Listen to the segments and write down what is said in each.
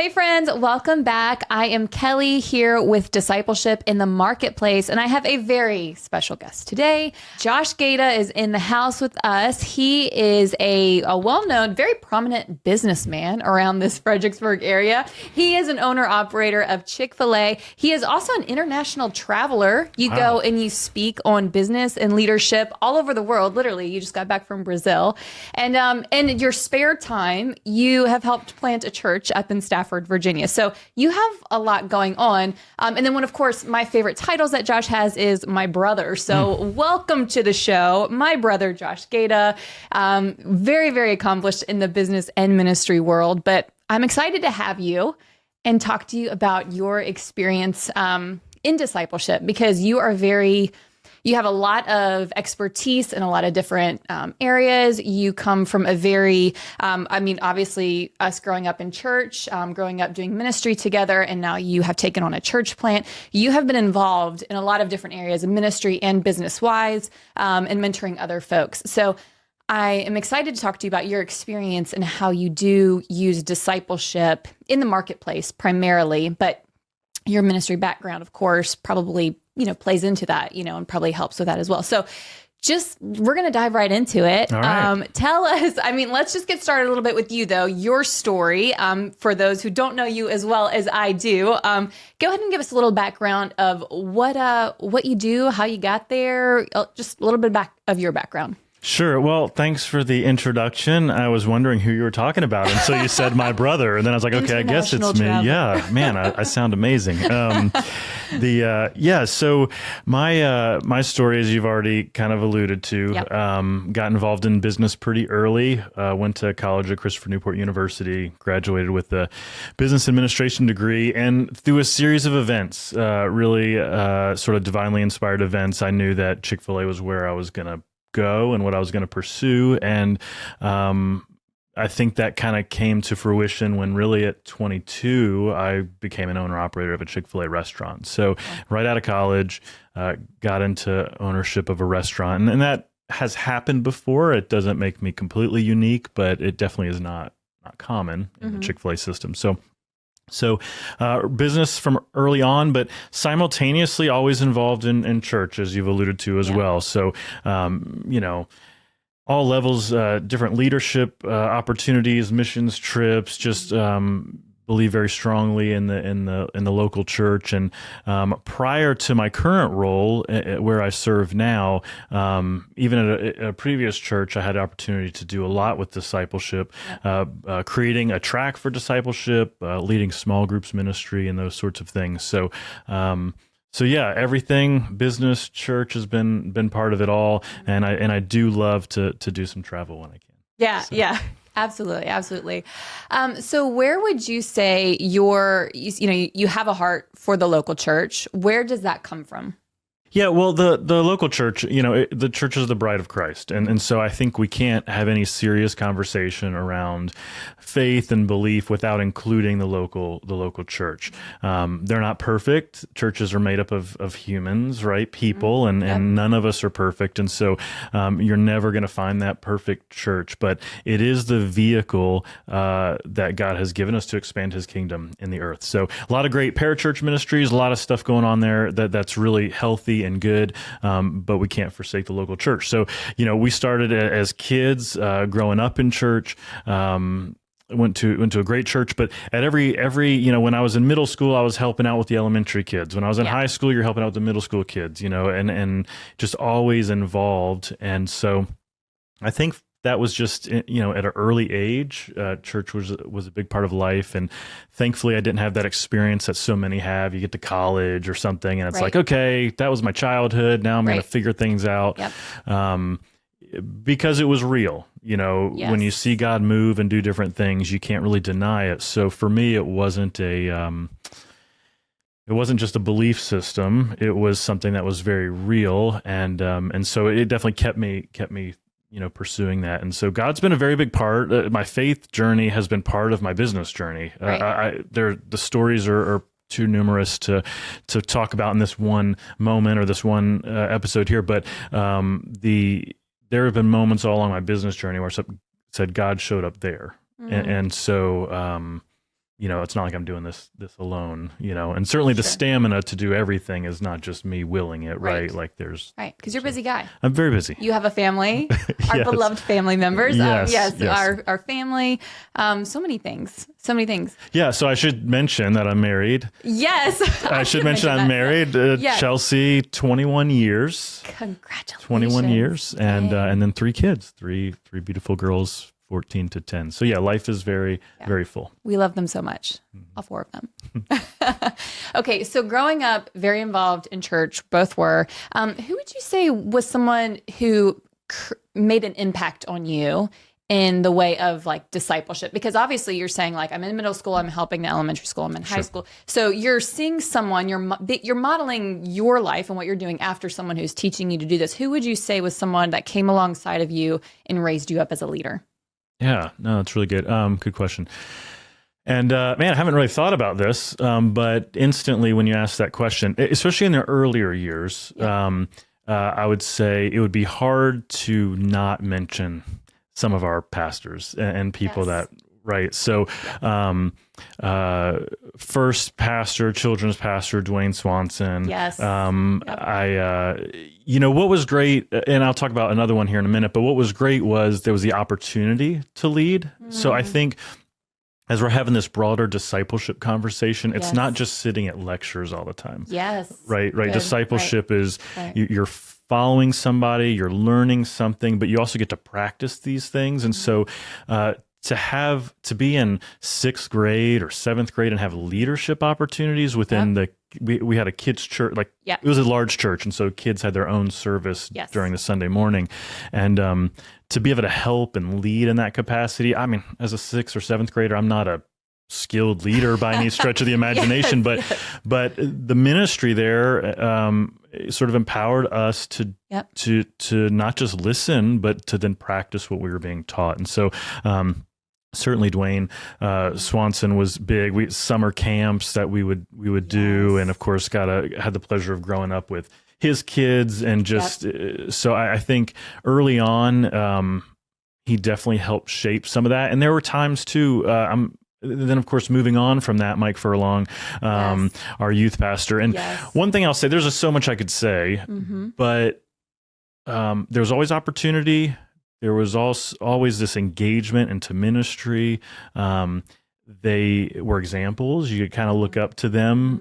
Hey friends, welcome back. I am Kelly here with Discipleship in the Marketplace, and I have a very special guest today. Josh Gaita is in the house with us. He is a well-known, very prominent businessman around this Fredericksburg area. He is an owner-operator of Chick-fil-A. He is also an international traveler. You go and you speak on business and leadership all over the world. Literally, you just got back from Brazil. And in your spare time, you have helped plant a church up in Stafford, Virginia. So you have a lot going on. And then one, of course, my favorite titles that Josh has is my brother. So welcome to the show, my brother, Josh Gaita. Very, very accomplished in the business and ministry world. But I'm excited to have you and talk to you about your experience in discipleship, because you have a lot of expertise in a lot of different areas. You come from a very, obviously us growing up in church, growing up doing ministry together, and now you have taken on a church plant. You have been involved in a lot of different areas of ministry and business-wise, and mentoring other folks. So I am excited to talk to you about your experience and how you do use discipleship in the marketplace primarily, but your ministry background, of course, probably plays into that, and probably helps with that as well. So we're going to dive right into it. All right. Tell us, let's just get started a little bit with you though, your story, for those who don't know you as well as I do. Go ahead and give us a little background of what you do, how you got there, just a little bit of your background. Sure. Well, thanks for the introduction. I was wondering who you were talking about. And so you said my brother. And then I was like, okay, I guess it's me. Yeah, man, I sound amazing. So my story, as you've already kind of alluded to, got involved in business pretty early. Went to college at Christopher Newport University, graduated with a business administration degree. And through a series of events, really sort of divinely inspired events, I knew that Chick-fil-A was where I was going to go and what I was going to pursue. And I think that kind of came to fruition when really at 22, I became an owner operator of a Chick-fil-A restaurant. So right out of college, got into ownership of a restaurant. And that has happened before. It doesn't make me completely unique, but it definitely is not common in the Chick-fil-A system. So business from early on, but simultaneously always involved in church, as you've alluded to as well. So, all levels, different leadership opportunities, missions trips, just believe very strongly in the local church. And prior to my current role, where I serve now, even at a previous church, I had the opportunity to do a lot with discipleship, creating a track for discipleship, leading small groups ministry, and those sorts of things. So everything, business, church has been part of it all, and I do love to do some travel when I can. Yeah. Absolutely. So where would you say you have a heart for the local church? Where does that come from? Yeah, well, the local church, the church is the bride of Christ. And so I think we can't have any serious conversation around faith and belief without including the local church. They're not perfect. Churches are made up of humans, right? People, and none of us are perfect. And so you're never going to find that perfect church, but it is the vehicle that God has given us to expand his kingdom in the earth. So a lot of great parachurch ministries, a lot of stuff going on there that's really healthy and good, but we can't forsake the local church. So, we started as kids, growing up in church, went to a great church, but at every when I was in middle school, I was helping out with the elementary kids. When I was in high school, you're helping out with the middle school kids, and just always involved. And so I think that was just, at an early age, church was a big part of life. And thankfully I didn't have that experience that so many have. You get to college or something and it's like, okay, that was my childhood. Now I'm going to figure things out. Because it was real, when you see God move and do different things, you can't really deny it. So for me, it wasn't just a belief system. It was something that was very real. And so it definitely kept me pursuing that. And so God's been a very big part. My faith journey has been part of my business journey. The stories are too numerous to talk about in this one moment or this one episode here. But there have been moments all along my business journey where I said God showed up there. And so it's not like I'm doing this alone, and certainly the stamina to do everything is not just me willing it, right? Like there's right. Because you're a busy guy. I'm very busy. You have a family, our beloved family members. Yes. Our family. So many things. Yeah. So I should mention that I'm married. Yes. I should mention I'm married. Yes. Chelsea, 21 years. Congratulations. 21 years. And then 3 kids, three beautiful girls, 14 to 10. So yeah, life is very, very full. We love them so much. All 4 of them. Okay. So growing up, very involved in church, both were. Who would you say was someone who made an impact on you in the way of like discipleship? Because obviously you're saying like, I'm in middle school, I'm helping the elementary school, I'm in high school. So you're seeing someone, you're modeling your life and what you're doing after someone who's teaching you to do this. Who would you say was someone that came alongside of you and raised you up as a leader? Yeah, no, it's really good. Good question. And man, I haven't really thought about this, but instantly when you ask that question, especially in the earlier years, I would say it would be hard to not mention some of our pastors and people that, right? So first pastor, children's pastor, Dwayne Swanson. Yes. What was great, and I'll talk about another one here in a minute, but what was great was there was the opportunity to lead. So I think as we're having this broader discipleship conversation, it's not just sitting at lectures all the time. Yes. Right. Good. Discipleship is you're following somebody, you're learning something, but you also get to practice these things. And so to be in 6th grade or 7th grade and have leadership opportunities within we had a kids church, it was a large church. And so kids had their own service during the Sunday morning. And to be able to help and lead in that capacity, I mean, as a 6th or 7th grader, I'm not a skilled leader by any stretch of the imagination, but the ministry there sort of empowered us to not just listen, but to then practice what we were being taught. And so certainly Dwayne Swanson was big. Summer camps that we would do, and of course had the pleasure of growing up with his kids, and just so I think early on he definitely helped shape some of that. And there were times too. Then, of course, moving on from that, Mike Furlong, our youth pastor. And one thing I'll say, there's so much I could say, but there's always opportunity. There was also always this engagement into ministry. They were examples. You could kind of look up to them.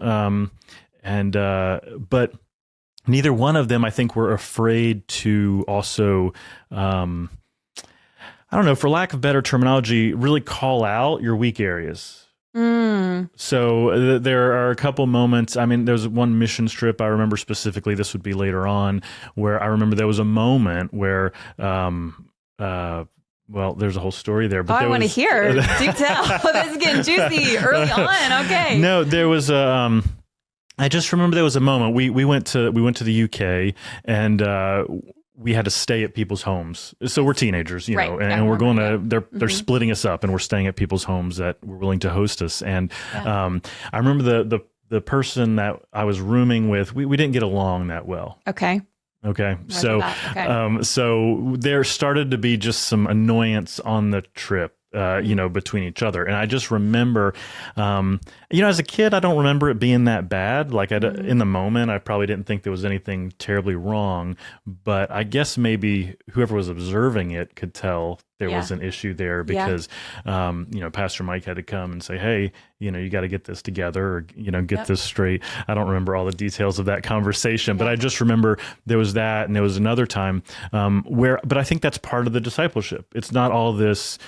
But neither one of them, I think, were afraid to also, I don't know, for lack of better terminology, really call out your weak areas. So there are a couple moments. I mean, there's one mission trip I remember specifically. This would be later on, where I remember there was a moment where, well, there's a whole story there. But I want to hear. Do tell. This is getting juicy early on. Okay. No, there was a. I just remember there was a moment. We went to the UK, and we had to stay at people's homes. So we're teenagers, know, and we're going to, they're splitting us up, and we're staying at people's homes that were willing to host us. And I remember the person that I was rooming with, we didn't get along that well. Okay. So, so there started to be just some annoyance on the trip. Between each other. And I just remember, as a kid, I don't remember it being that bad. Like in the moment, I probably didn't think there was anything terribly wrong, but I guess maybe whoever was observing it could tell there was an issue there because, Pastor Mike had to come and say, hey, you got to get this together or, get this straight. I don't remember all the details of that conversation, but I just remember there was that. And there was another time but I think that's part of the discipleship. It's not all this,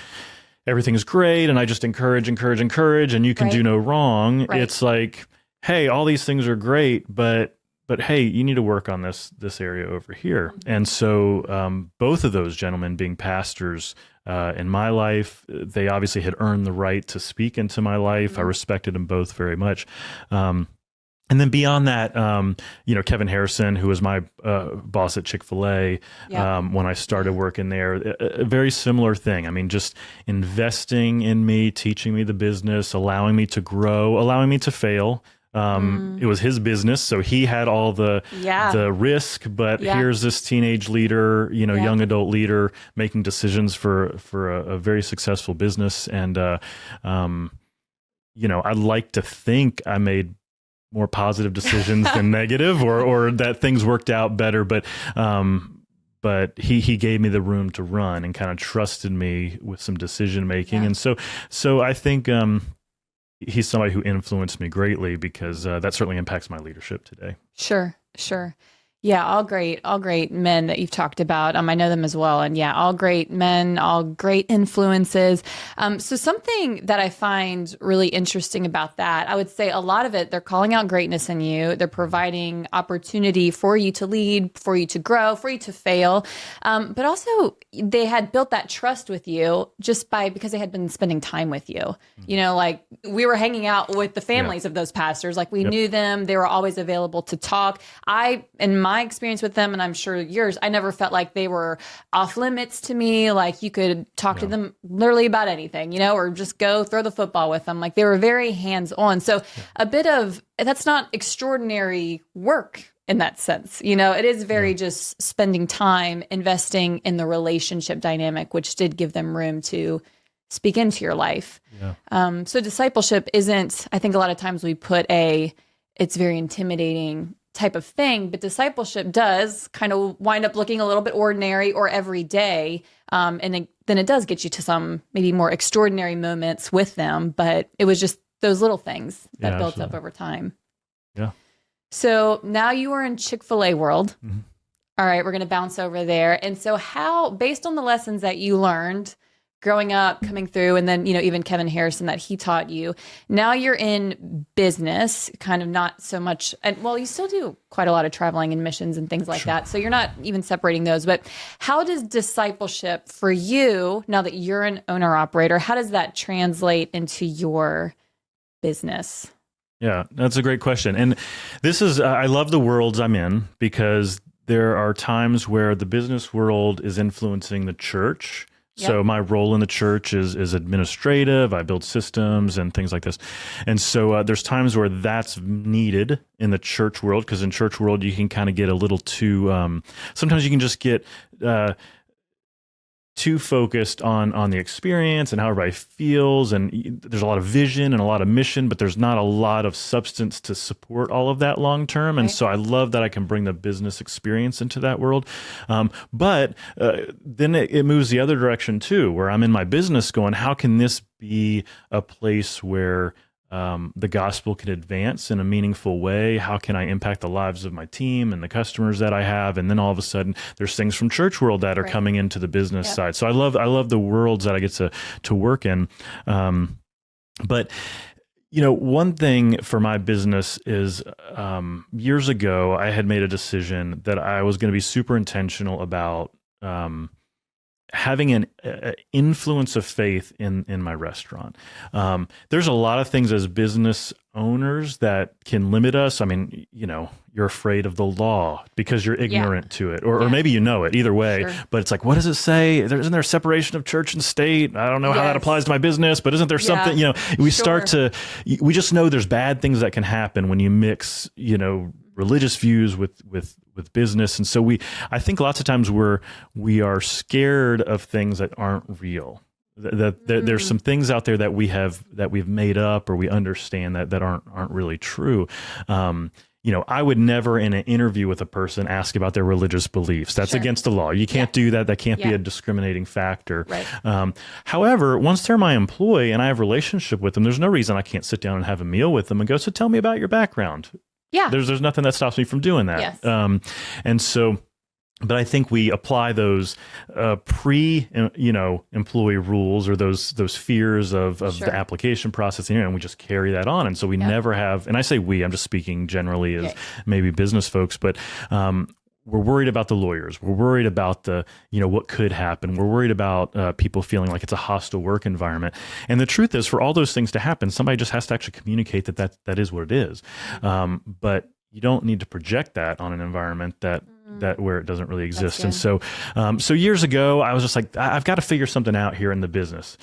everything's great, and I just encourage, and you can do no wrong. Right. It's like, hey, all these things are great, but hey, you need to work on this area over here. And so both of those gentlemen being pastors in my life, they obviously had earned the right to speak into my life. I respected them both very much. And then beyond that, Kevin Harrison, who was my boss at Chick-fil-A when I started working there, a very similar thing. I mean, just investing in me, teaching me the business, allowing me to grow, allowing me to fail. It was his business, so he had all the risk. But here's this teenage leader, young adult leader making decisions for a very successful business, and I'd like to think I made more positive decisions than negative, or that things worked out better. But he gave me the room to run and kind of trusted me with some decision making. Yeah. And so I think he's somebody who influenced me greatly, because that certainly impacts my leadership today. Sure. Yeah, all great men that you've talked about. I know them as well. And yeah, all great men, all great influences. So something that I find really interesting about that, I would say a lot of it, they're calling out greatness in you. They're providing opportunity for you to lead, for you to grow, for you to fail. But also they had built that trust with you because they had been spending time with you. Like we were hanging out with the families of those pastors. Like we knew them. They were always available to talk. In my experience with them, and I'm sure yours, I never felt like they were off limits to me. Like you could talk to them literally about anything, or just go throw the football with them. Like they were very hands-on. So a bit of, that's not extraordinary work in that sense. It is very just spending time investing in the relationship dynamic, which did give them room to speak into your life. Yeah. So discipleship isn't, I think a lot of times we put it's very intimidating type of thing, but discipleship does kind of wind up looking a little bit ordinary or everyday. And then it does get you to some maybe more extraordinary moments with them, but it was just those little things that built up over time. Yeah. So now you are in Chick-fil-A world. Mm-hmm. All right, we're going to bounce over there. And so based on the lessons that you learned growing up, coming through, and then, even Kevin Harrison that he taught you, now you're in business, kind of not so much, and well, you still do quite a lot of traveling and missions and things like that. So you're not even separating those, but how does discipleship for you, now that you're an owner operator, how does that translate into your business? Yeah, that's a great question. And this is, I love the worlds I'm in, because there are times where the business world is influencing the church. So my role in the church is administrative. I build systems and things like this. And so there's times where that's needed in the church world, because in church world, you can kind of get a little too, sometimes you can just get too focused on the experience and how everybody feels. And there's a lot of vision and a lot of mission, but there's not a lot of substance to support all of that long term. And so I love that I can bring the business experience into that world. But then it moves the other direction too, where I'm in my business going, how can this be a place where the gospel can advance in a meaningful way? How can I impact the lives of my team and the customers that I have? And then all of a sudden, there's things from church world that are coming into the business side. So I love the worlds that I get to work in. But one thing for my business is years ago, I had made a decision that I was going to be super intentional about having an influence of faith in my restaurant. There's a lot of things as business owners that can limit us. I mean, you're afraid of the law because you're ignorant to it, or maybe it either way, but it's like, what does it say? Isn't there a separation of church and state? I don't know how that applies to my business, but isn't there something, we just know there's bad things that can happen when you mix, religious views with business. And so I think lots of times we are scared of things that aren't real. That there's some things out there that we've made up or we understand that aren't really true. I would never in an interview with a person ask about their religious beliefs. That's against the law. You can't do that. That can't be a discriminating factor. Right. However, once they're my employee and I have a relationship with them, there's no reason I can't sit down and have a meal with them and go, so tell me about your background. Yeah. There's nothing that stops me from doing that. Yes. And so, but I think we apply those employee rules or those fears of the application process, and we just carry that on. And so we never have, and I say we, I'm just speaking generally as maybe business folks, but we're worried about the lawyers. We're worried about the, what could happen. We're worried about people feeling like it's a hostile work environment. And the truth is, for all those things to happen, somebody just has to actually communicate that is what it is. But you don't need to project that on an environment that where it doesn't really exist. And so years ago, I was just like, I've got to figure something out here in the business.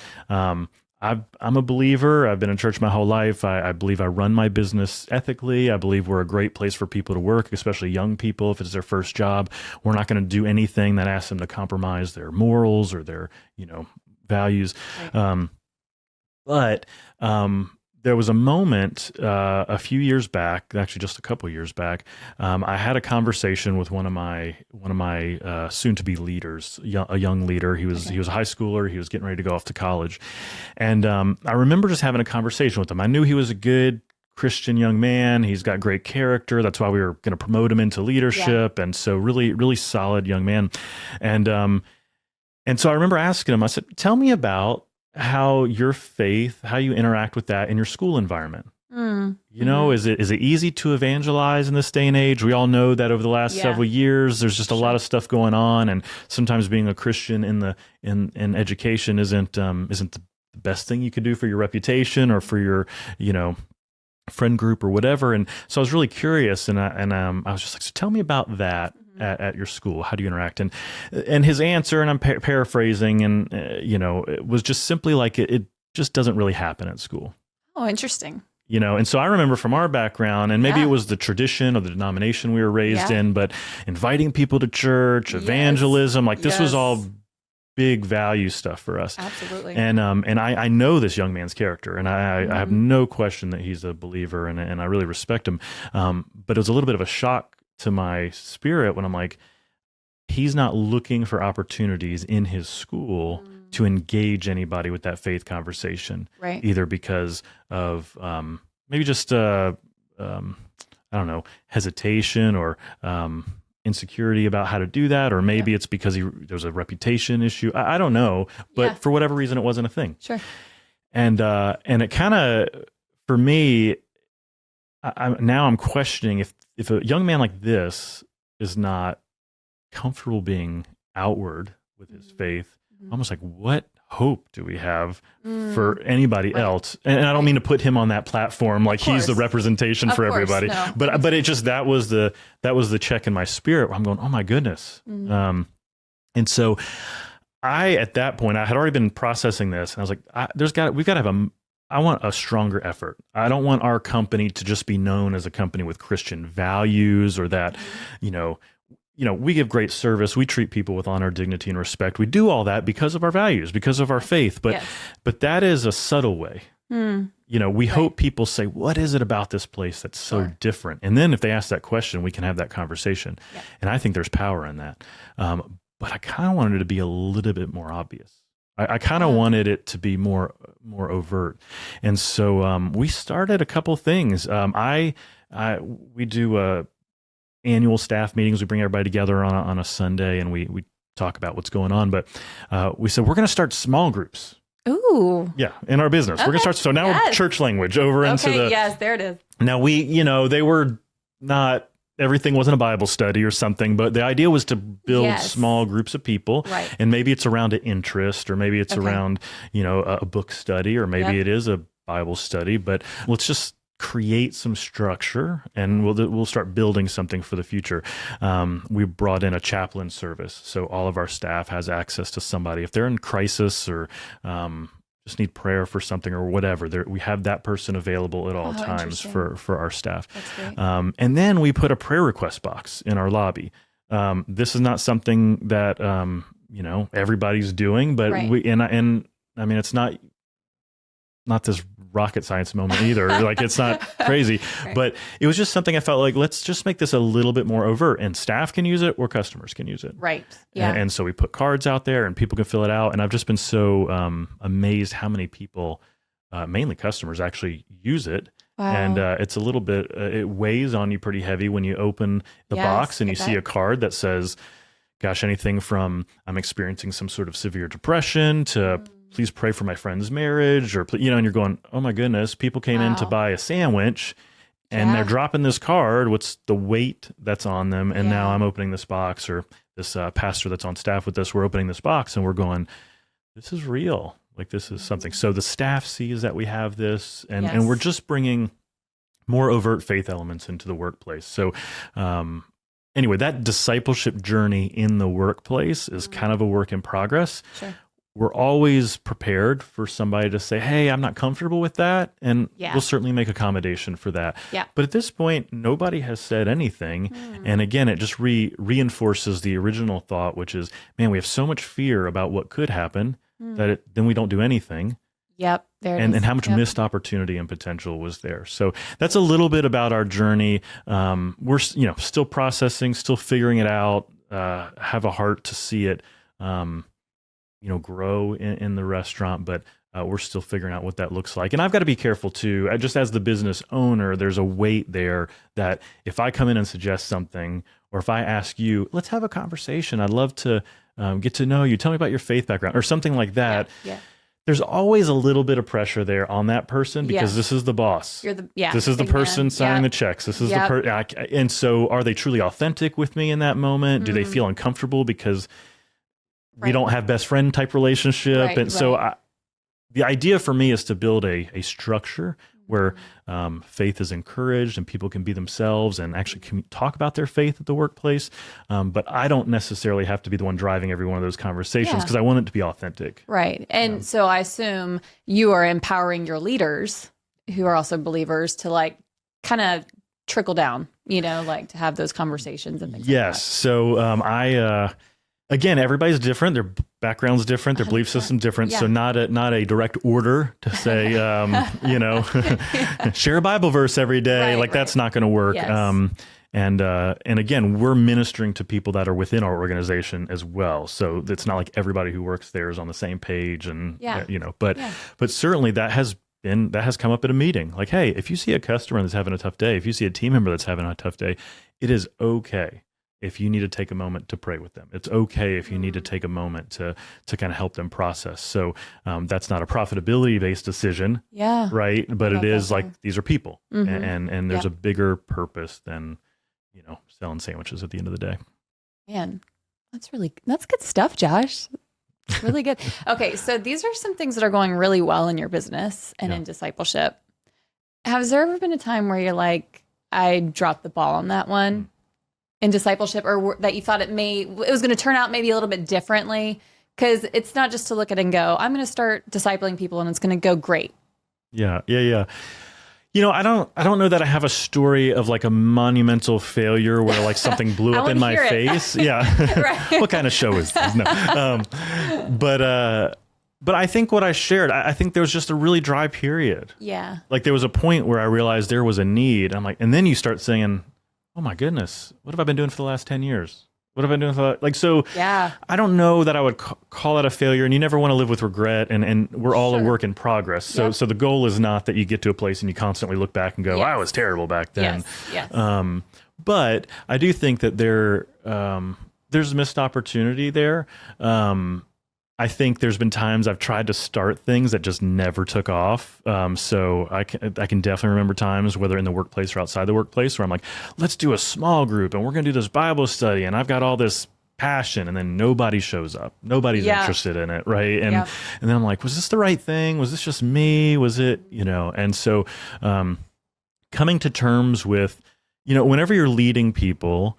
I'm a believer. I've been in church my whole life. I believe I run my business ethically. I believe we're a great place for people to work, especially young people. If it's their first job, we're not going to do anything that asks them to compromise their morals or their, values. Right. But there was a moment a few years back, actually just a couple years back. I had a conversation with one of my soon-to-be leaders, a young leader. He was a high schooler. He was getting ready to go off to college, and I remember just having a conversation with him. I knew he was a good Christian young man. He's got great character. That's why we were going to promote him into leadership, and so really, really solid young man. And so I remember asking him. I said, "Tell me about how your faith, how you interact with that in your school environment. You know, is it easy to evangelize in this day and age? We all know that over the last several years, there's just a lot of stuff going on, and sometimes being a Christian in education isn't the best thing you could do for your reputation or for your, you know, friend group or whatever." And so I was really curious, and I was just like, "So tell me about that." At your school, how do you interact? And his answer, and I'm paraphrasing, and you know, it was just simply like it just doesn't really happen at school. Oh, interesting. You know, and so I remember from our background, and maybe it was the tradition or the denomination we were raised in, but inviting people to church, evangelism, like this was all big value stuff for us. Absolutely. And I know this young man's character, and I have no question that he's a believer, and I really respect him. But it was a little bit of a shock to my spirit when I'm like, he's not looking for opportunities in his school to engage anybody with that faith conversation, right? Either because of maybe just I don't know, hesitation or insecurity about how to do that, or maybe it's because there's a reputation issue. I don't know, but for whatever reason, it wasn't a thing. Sure. And it kind of, for me, now I'm questioning if a young man like this is not comfortable being outward with his faith, almost like, what hope do we have for anybody else? And I don't mean to put him on that platform like he's the representation for everybody, but it just, that was the check in my spirit where I'm going, oh my goodness. And so at that point, I had already been processing this, and I was like, we've got to have I want a stronger effort. I don't want our company to just be known as a company with Christian values, or that, you know, we give great service. We treat people with honor, dignity, and respect. We do all that because of our values, because of our faith. But that is a subtle way. You know, we hope people say, what is it about this place that's so different? And then if they ask that question, we can have that conversation. And I think there's power in that. But I kind of wanted it to be a little bit more obvious. I kind of wanted it to be more overt. And so we started a couple things. We do annual staff meetings. We bring everybody together on a Sunday, and we talk about what's going on. But we said, we're going to start small groups. Ooh. Yeah, in our business. We're going to start. So now we're church language over into the. Yes, there it is. Now they were not. Everything wasn't a Bible study or something, but the idea was to build small groups of people, and maybe it's around an interest, or maybe it's around, you know, a book study, or maybe it is a Bible study, but let's just create some structure, and we'll start building something for the future. We brought in a chaplain service, so all of our staff has access to somebody. If they're in crisis or just need prayer for something or whatever, we have that person available at all times for our staff. That's great. And then we put a prayer request box in our lobby. This is not something that you know, everybody's doing, but I mean, it's not this rocket science moment either. Like, it's not crazy, but it was just something I felt like, let's just make this a little bit more overt, and staff can use it or customers can use it. Right. Yeah. And so we put cards out there, and people can fill it out. And I've just been so amazed how many people, mainly customers, actually use it. Wow. And it's a little bit, it weighs on you pretty heavy when you open the box and you see a card that says, gosh, anything from I'm experiencing some sort of severe depression to please pray for my friend's marriage, or, you know, and you're going, oh my goodness, people came in to buy a sandwich, and they're dropping this card. What's the weight that's on them? And now I'm opening this box, or this pastor that's on staff with us, we're opening this box, and we're going, this is real. Like, this is something. So the staff sees that we have this, and we're just bringing more overt faith elements into the workplace. So anyway, that discipleship journey in the workplace is kind of a work in progress. Sure. We're always prepared for somebody to say, hey, I'm not comfortable with that. And we'll certainly make accommodation for that. Yeah. But at this point, nobody has said anything. And again, it just reinforces the original thought, which is, man, we have so much fear about what could happen that then we don't do anything. Yep. There it and is. how much missed opportunity and potential was there. So that's a little bit about our journey. We're still processing, still figuring it out. Have a heart to see it, grow in the restaurant, but we're still figuring out what that looks like. And I've got to be careful too. Just as the business owner, there's a weight there that if I come in and suggest something, or if I ask you, let's have a conversation, I'd love to get to know you. Tell me about your faith background or something like that. Yeah. There's always a little bit of pressure there on that person because this is the boss. This is the person signing the checks. This is the and so are they truly authentic with me in that moment? Do they feel uncomfortable because we don't have best friend type relationship? So the idea for me is to build a structure where faith is encouraged and people can be themselves and actually talk about their faith at the workplace. But I don't necessarily have to be the one driving every one of those conversations because I want it to be authentic. Right. And so I assume you are empowering your leaders who are also believers to like kind of trickle down, like to have those conversations and things like that. So again, everybody's different. Their background's different. Their belief system's different. Yeah. So not a direct order to say, share a Bible verse every day. That's not going to work. Yes. And again, we're ministering to people that are within our organization as well. So it's not like everybody who works there is on the same page. And but certainly that has come up at a meeting. Like, hey, if you see a customer that's having a tough day, if you see a team member that's having a tough day, it is okay if you need to take a moment to pray with them. It's okay if you need to take a moment to kind of help them process. So that's not a profitability-based decision, right? But it is like, these are people, and there's a bigger purpose than, selling sandwiches at the end of the day. Man, that's good stuff, Josh. It's really good. Okay, so these are some things that are going really well in your business and in discipleship. Has there ever been a time where you're like, I dropped the ball on that one? In discipleship, or that you thought it was going to turn out maybe a little bit differently? Because it's not just to look at it and go, I'm going to start discipling people and it's going to go great. Yeah. I don't know that I have a story of like a monumental failure where like something blew up in my face. Yeah. What kind of show is this? No. But I think what I shared, I think there was just a really dry period. Yeah. Like there was a point where I realized there was a need. I'm like, and then you start saying, oh my goodness, what have I been doing for the last 10 years? What have I been doing for I don't know that I would call it a failure, and you never want to live with regret, and we're all a work in progress. So the goal is not that you get to a place and you constantly look back and go, I was terrible back then. Yes. But I do think that there's missed opportunity there. I think there's been times I've tried to start things that just never took off. So I can definitely remember times, whether in the workplace or outside the workplace, where I'm like, let's do a small group and we're going to do this Bible study. And I've got all this passion, and then nobody shows up. Nobody's interested in it. Right. And then I'm like, was this the right thing? Was this just me? Was it, and so coming to terms with, whenever you're leading people,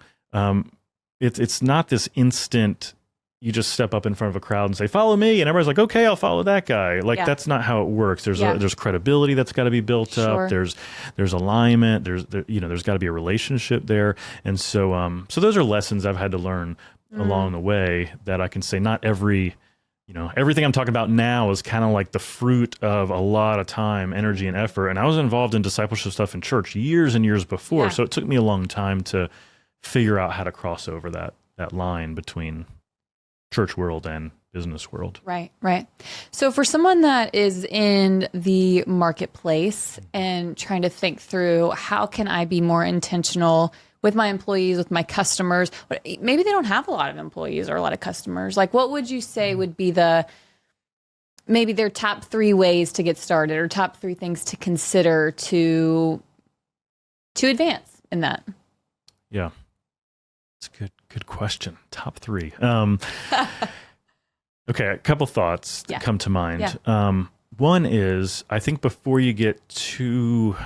it's not this instant, you just step up in front of a crowd and say, follow me. And everybody's like, okay, I'll follow that guy. That's not how it works. There's credibility that's got to be built up. There's alignment. There's got to be a relationship there. And so those are lessons I've had to learn along the way, that I can say not everything I'm talking about now is kind of like the fruit of a lot of time, energy, and effort. And I was involved in discipleship stuff in church years and years before. So it took me a long time to figure out how to cross over that line between church world and business world. Right. So for someone that is in the marketplace and trying to think through, how can I be more intentional with my employees, with my customers? Maybe they don't have a lot of employees or a lot of customers. Like, what would you say would be maybe their top 3 ways to get started, or top 3 things to consider to advance in that? Yeah. That's a good question. Top 3. Okay, a couple thoughts that come to mind. One is, I think before you get too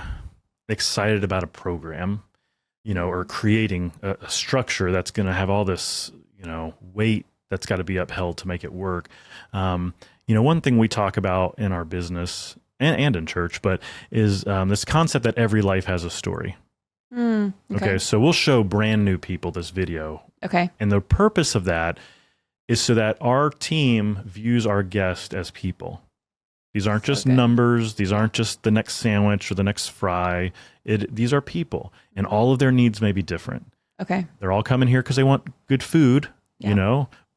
excited about a program, or creating a structure that's going to have all this, weight that's got to be upheld to make it work. One thing we talk about in our business and in church, but is this concept that every life has a story. Okay, so we'll show brand new people this video. Okay. And the purpose of that is so that our team views our guest as people. These aren't just numbers. These aren't just the next sandwich or the next fry. These are people, and all of their needs may be different. Okay. They're all coming here because they want good food,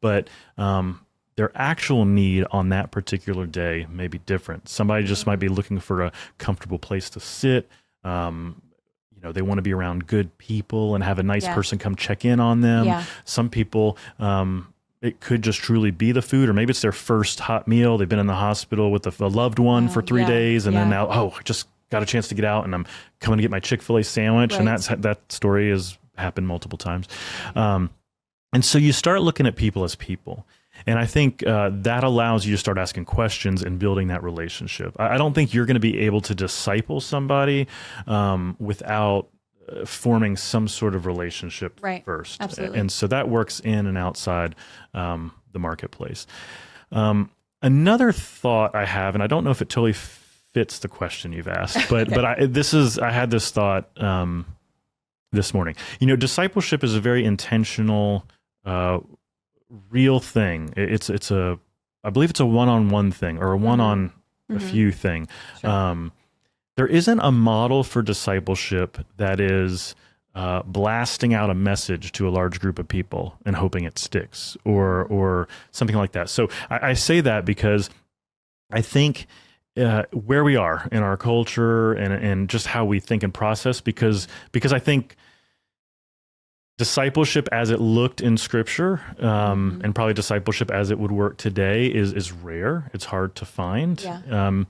but their actual need on that particular day may be different. Somebody just might be looking for a comfortable place to sit. They want to be around good people and have a nice person come check in on them. Yeah. Some people, it could just truly be the food, or maybe it's their first hot meal. They've been in the hospital with a loved one for 3 days, and then now, I just got a chance to get out, and I'm coming to get my Chick-fil-A sandwich. Right. And that story has happened multiple times. And so you start looking at people as people. And I think that allows you to start asking questions and building that relationship. I don't think you're going to be able to disciple somebody without forming some sort of relationship first. Absolutely. And so that works in and outside the marketplace. Another thought I have, and I don't know if it totally fits the question you've asked, but I had this thought this morning. Discipleship is a very intentional, real thing. I believe it's a one-on-one thing, or a one-on a few thing. Sure. There isn't a model for discipleship that is blasting out a message to a large group of people and hoping it sticks, or something like that. So I say that because I think where we are in our culture and just how we think and process, because I think discipleship as it looked in Scripture, and probably discipleship as it would work today is rare. It's hard to find. Yeah.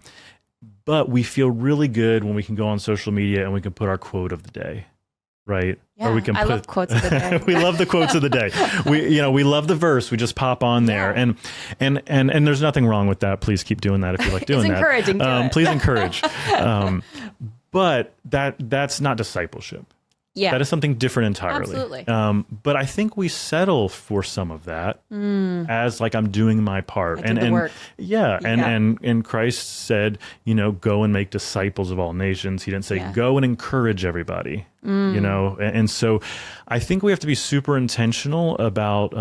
But we feel really good when we can go on social media and we can put our quote of the day, right? Yeah, or we can love quotes of the day. We love the quotes of the day. We love the verse. We just pop on there, and there's nothing wrong with that. Please keep doing that if you like doing that. It's encouraging. Please encourage. But that's not discipleship. Yeah. That is something different entirely. Absolutely. But I think we settle for some of that as like, I'm doing my part. I did the work. Yeah. And Christ said, go and make disciples of all nations. He didn't say go and encourage everybody, and so I think we have to be super intentional about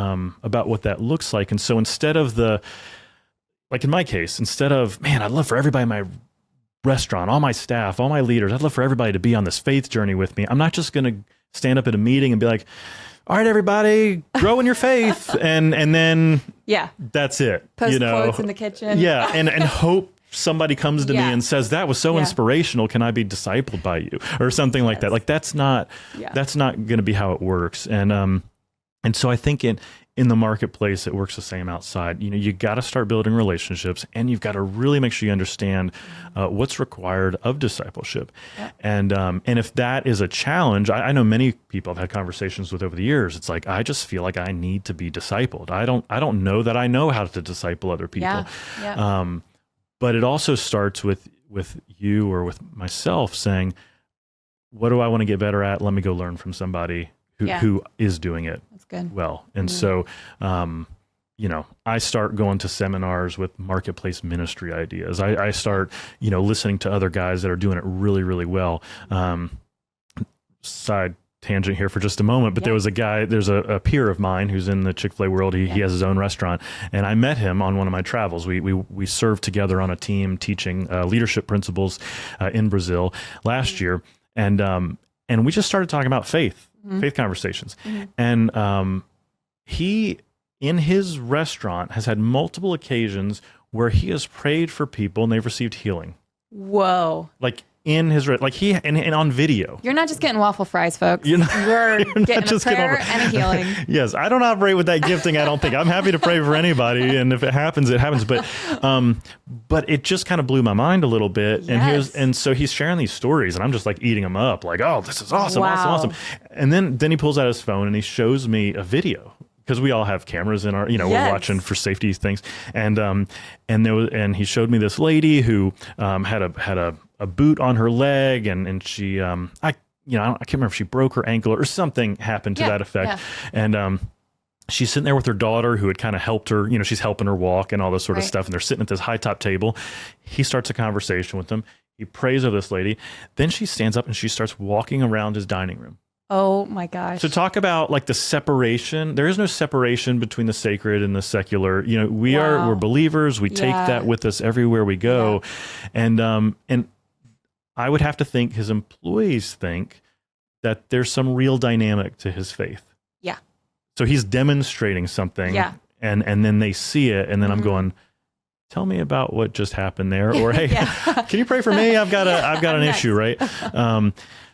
what that looks like. And so instead of like in my case, instead of, man, I'd love for everybody in my restaurant, all my staff, all my leaders, I'd love for everybody to be on this faith journey with me. I'm not just going to stand up at a meeting and be like, all right, everybody, grow in your faith. And then that's it. Post quotes in the kitchen. Yeah. And hope somebody comes to me and says, that was so inspirational. Can I be discipled by you? Or something like that. Like that's not going to be how it works. And so I think in the marketplace, it works the same outside. You got to start building relationships, and you've got to really make sure you understand what's required of discipleship. Yeah. And if that is a challenge, I know many people I've had conversations with over the years. It's like, I just feel like I need to be discipled. I don't know that I know how to disciple other people. Yeah. Yeah. But it also starts with you or with myself saying, what do I want to get better at? Let me go learn from somebody who is doing it well. And so, I start going to seminars with marketplace ministry ideas. I start, listening to other guys that are doing it really, really well. Side tangent here for just a moment, but there's a peer of mine who's in the Chick-fil-A world. He has his own restaurant, and I met him on one of my travels. We served together on a team teaching leadership principles in Brazil last year. And we just started talking about faith conversations. And he, in his restaurant, has had multiple occasions where he has prayed for people and they've received healing. Whoa. Like in his, and on video. You're not just getting waffle fries, folks. You're getting a prayer and a healing. Yes, I don't operate with that gifting, I don't think. I'm happy to pray for anybody, and if it happens, it happens. But it just kind of blew my mind a little bit. Yes. And so he's sharing these stories, and I'm just like eating them up, like, oh, this is awesome, awesome. And then he pulls out his phone and he shows me a video. Because we all have cameras in our, we're watching for safety things, and he showed me this lady who had a boot on her leg, and she I can't remember if she broke her ankle or something happened to that effect, and she's sitting there with her daughter who had kind of helped her, she's helping her walk and all this sort of stuff, and they're sitting at this high top table. He starts a conversation with them. He prays over this lady. Then she stands up and she starts walking around his dining room. Oh my gosh. So talk about like the separation. There is no separation between the sacred and the secular. You know, we're believers. We take that with us everywhere we go. And I would have to think his employees think that there's some real dynamic to his faith. Yeah. So he's demonstrating something. Yeah. And then they see it, and then I'm going, tell me about what just happened there. Or, hey, can you pray for me? I've got an issue, right?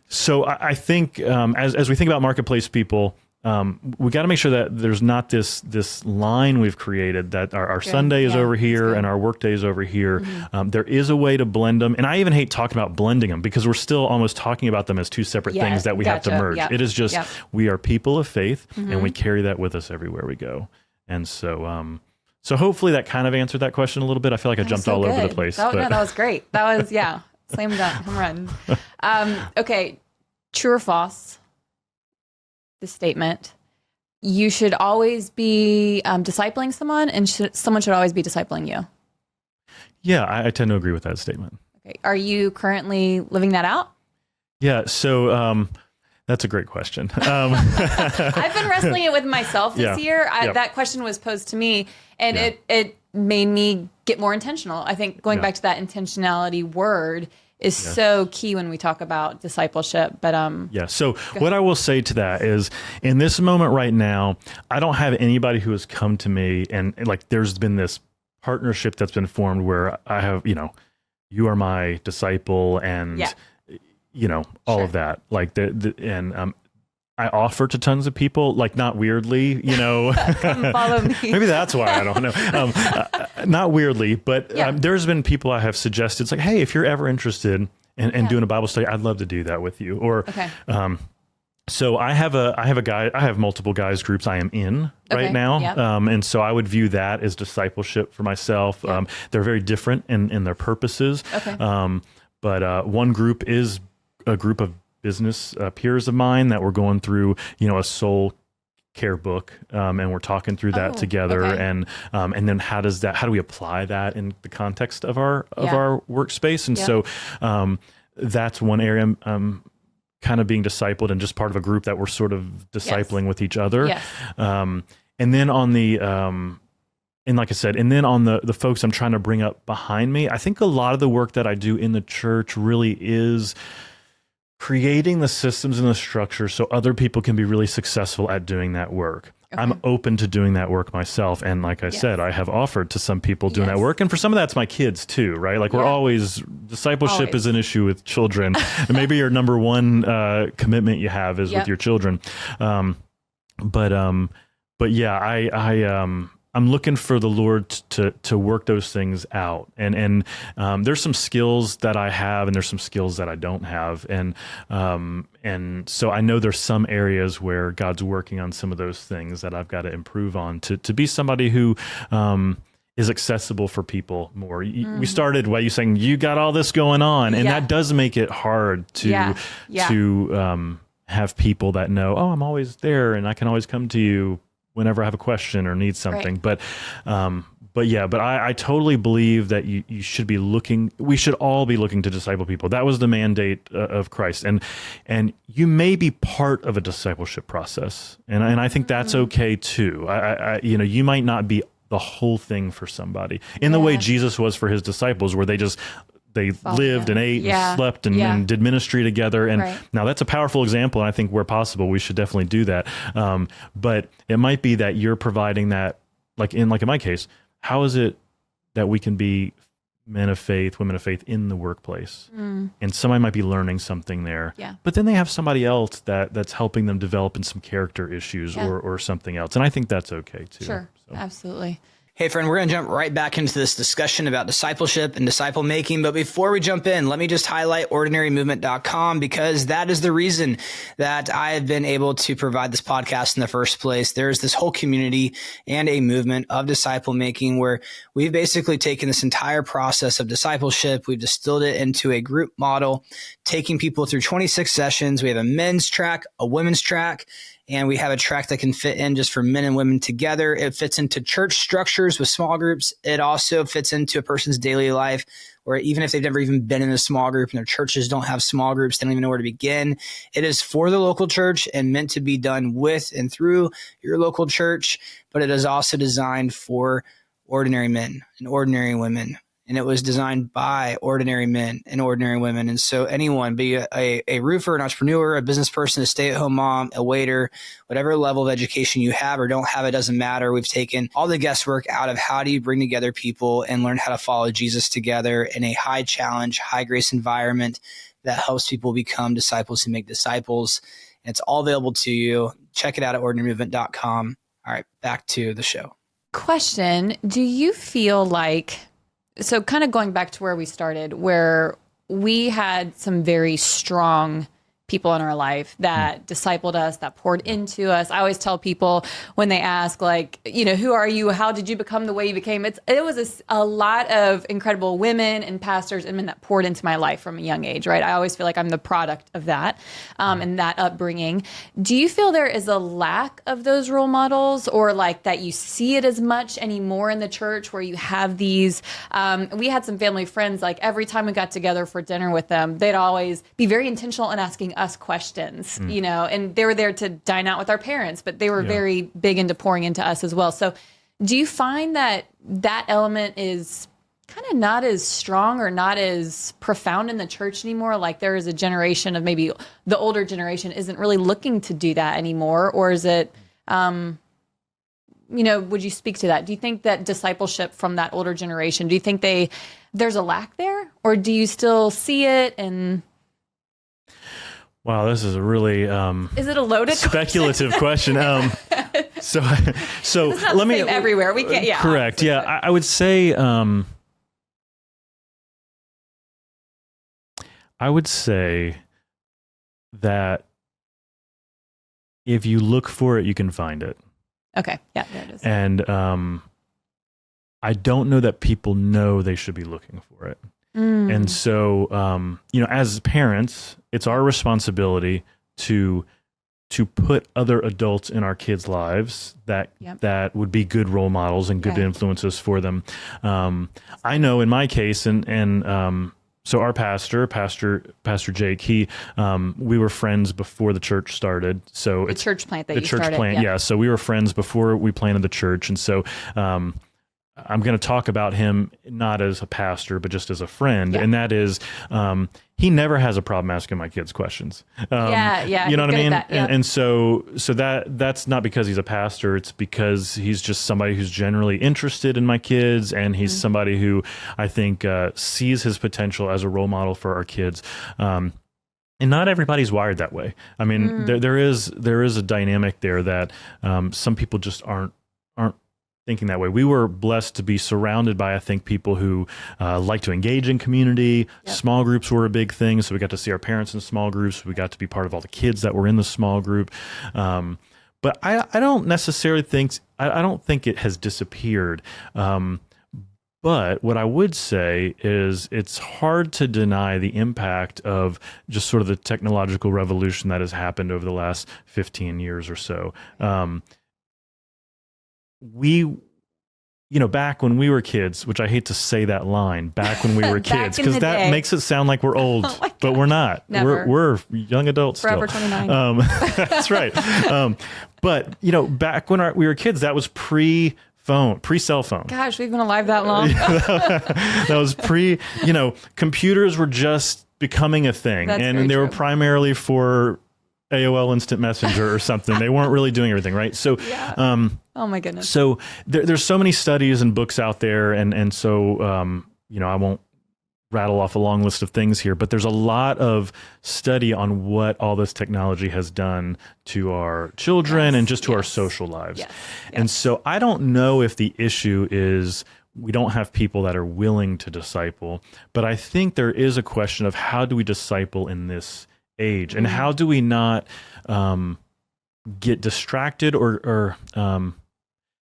So I think as we think about marketplace people, we got to make sure that there's not this line we've created that our Sunday is over here and our work day is over here. There is a way to blend them. And I even hate talking about blending them because we're still almost talking about them as two separate things that we have to merge. It is just, we are people of faith and we carry that with us everywhere we go. And so, so hopefully that kind of answered that question a little bit. I feel like I jumped all over the place. No, that was great. That was, slam dunk, home run. Okay, true or false? The statement: you should always be discipling someone, and someone should always be discipling you. Yeah, I tend to agree with that statement. Okay, are you currently living that out? Yeah, so that's a great question. I've been wrestling it with myself this year. That question was posed to me, and it made me get more intentional. I think going back to that intentionality word is so key when we talk about discipleship. But so what I will say to that is, in this moment right now, I don't have anybody who has come to me and like there's been this partnership that's been formed where I have, you are my disciple and all of that. Like I offer to tons of people, like not weirdly, come follow me. Maybe that's why, I don't know. Not weirdly, but there's been people I have suggested, it's like, hey, if you're ever interested in doing a Bible study, I'd love to do that with you. Or, so I have multiple guys groups I am in right now. And so I would view that as discipleship for myself. They're very different in their purposes. But one group is a group of business peers of mine that we're going through, a soul care book, and we're talking through that together. And then how do we apply that in the context of our workspace? And so that's one area I'm kind of being discipled and just part of a group that we're sort of discipling with each other. And then on the and like I said, and then on the folks I'm trying to bring up behind me, I think a lot of the work that I do in the church really is creating the systems and the structure so other people can be really successful at doing that work. I'm open to doing that work myself. And like I said, I have offered to some people doing that work. And for some of that's my kids too, right? Like discipleship is an issue with children. And maybe your number one commitment you have is with your children. But I'm looking for the Lord to work those things out. And there's some skills that I have and there's some skills that I don't have. And so I know there's some areas where God's working on some of those things that I've got to improve on to be somebody who is accessible for people more. We started by you saying, you got all this going on. And that does make it hard to have people that know, oh, I'm always there and I can always come to you whenever I have a question or need something. But I totally believe that you should be we should all be looking to disciple people. That was the mandate of Christ. And you may be part of a discipleship process. And I think that's okay too. You might not be the whole thing for somebody in the way Jesus was for his disciples, where they lived and ate and slept and did ministry together. And now that's a powerful example. And I think where possible, we should definitely do that. But it might be that you're providing that, like in my case, how is it that we can be men of faith, women of faith in the workplace? And somebody might be learning something there, but then they have somebody else that's helping them develop in some character issues or something else. And I think that's okay too. Sure. So. Absolutely. Hey, friend, we're going to jump right back into this discussion about discipleship and disciple making. But before we jump in, let me just highlight ordinarymovement.com, because that is the reason that I have been able to provide this podcast in the first place. There's this whole community and a movement of disciple making where we've basically taken this entire process of discipleship. We've distilled it into a group model, taking people through 26 sessions. We have a men's track, a women's track, And we have a track that can fit in just for men and women together. It fits into church structures with small groups. It also fits into a person's daily life, where even if they've never even been in a small group and their churches don't have small groups, they don't even know where to begin. It is for the local church and meant to be done with and through your local church, but it is also designed for ordinary men and ordinary women. And it was designed by ordinary men and ordinary women. And so anyone, be a roofer, an entrepreneur, a business person, a stay-at-home mom, a waiter, whatever level of education you have or don't have, it doesn't matter. We've taken all the guesswork out of how do you bring together people and learn how to follow Jesus together in a high challenge, high grace environment that helps people become disciples who make disciples. And it's all available to you. Check it out at ordinarymovement.com. All right, back to the show. Question, do you feel like, so kind of going back to where we started, where we had some very strong people in our life that discipled us, that poured into us. I always tell people when they ask, like, who are you? How did you become the way you became? It was a lot of incredible women and pastors and men that poured into my life from a young age, right? I always feel like I'm the product of that and that upbringing. Do you feel there is a lack of those role models, or like that you see it as much anymore in the church where you have these? We had some family friends, like every time we got together for dinner with them, they'd always be very intentional in asking us questions, and they were there to dine out with our parents, but they were very big into pouring into us as well. So do you find that element is kind of not as strong or not as profound in the church anymore? Like there is a generation of maybe the older generation isn't really looking to do that anymore, or is it, would you speak to that? Do you think that discipleship from that older generation, do you think there's a lack there, or do you still see it? And wow, this is a really is it a loaded speculative question? So let me everywhere we can't. Yeah, correct. Yeah, I would say that if you look for it, you can find it. Okay, yeah, there it is. And I don't know that people know they should be looking for it. And so, as parents, it's our responsibility to put other adults in our kids' lives that would be good role models and good influences for them. I know in my case, and so our Pastor Jake, we were friends before the church started. So the church plant that the you church started. plant, yeah. So we were friends before we planted the church, and so. I'm going to talk about him not as a pastor, but just as a friend. And that is, he never has a problem asking my kids questions. You know what I mean? And so that's not because he's a pastor. It's because he's just somebody who's generally interested in my kids. And he's somebody who I think sees his potential as a role model for our kids. And not everybody's wired that way. I mean, there is a dynamic there that some people just aren't thinking that way. We were blessed to be surrounded by, I think, people who like to engage in community. Small groups were a big thing, so we got to see our parents in small groups. We got to be part of all the kids that were in the small group. But I don't necessarily think, I don't think it has disappeared. But what I would say is it's hard to deny the impact of just sort of the technological revolution that has happened over the last 15 years or so. Back when we were kids, which I hate to say that line, back when we were kids, because that makes it sound like we're old, but we're not. Never. We're young adults Forever still. 29. That's right. But, back when we were kids, that was pre-cell phone. Gosh, we've been alive that long. That was computers were just becoming a thing. And they were primarily for AOL Instant Messenger or something. They weren't really doing everything, right? So, oh my goodness. So there's so many studies and books out there, and so I won't rattle off a long list of things here, but there's a lot of study on what all this technology has done to our children and just to our social lives. And so I don't know if the issue is we don't have people that are willing to disciple, but I think there is a question of how do we disciple in this age, and how do we not get distracted, or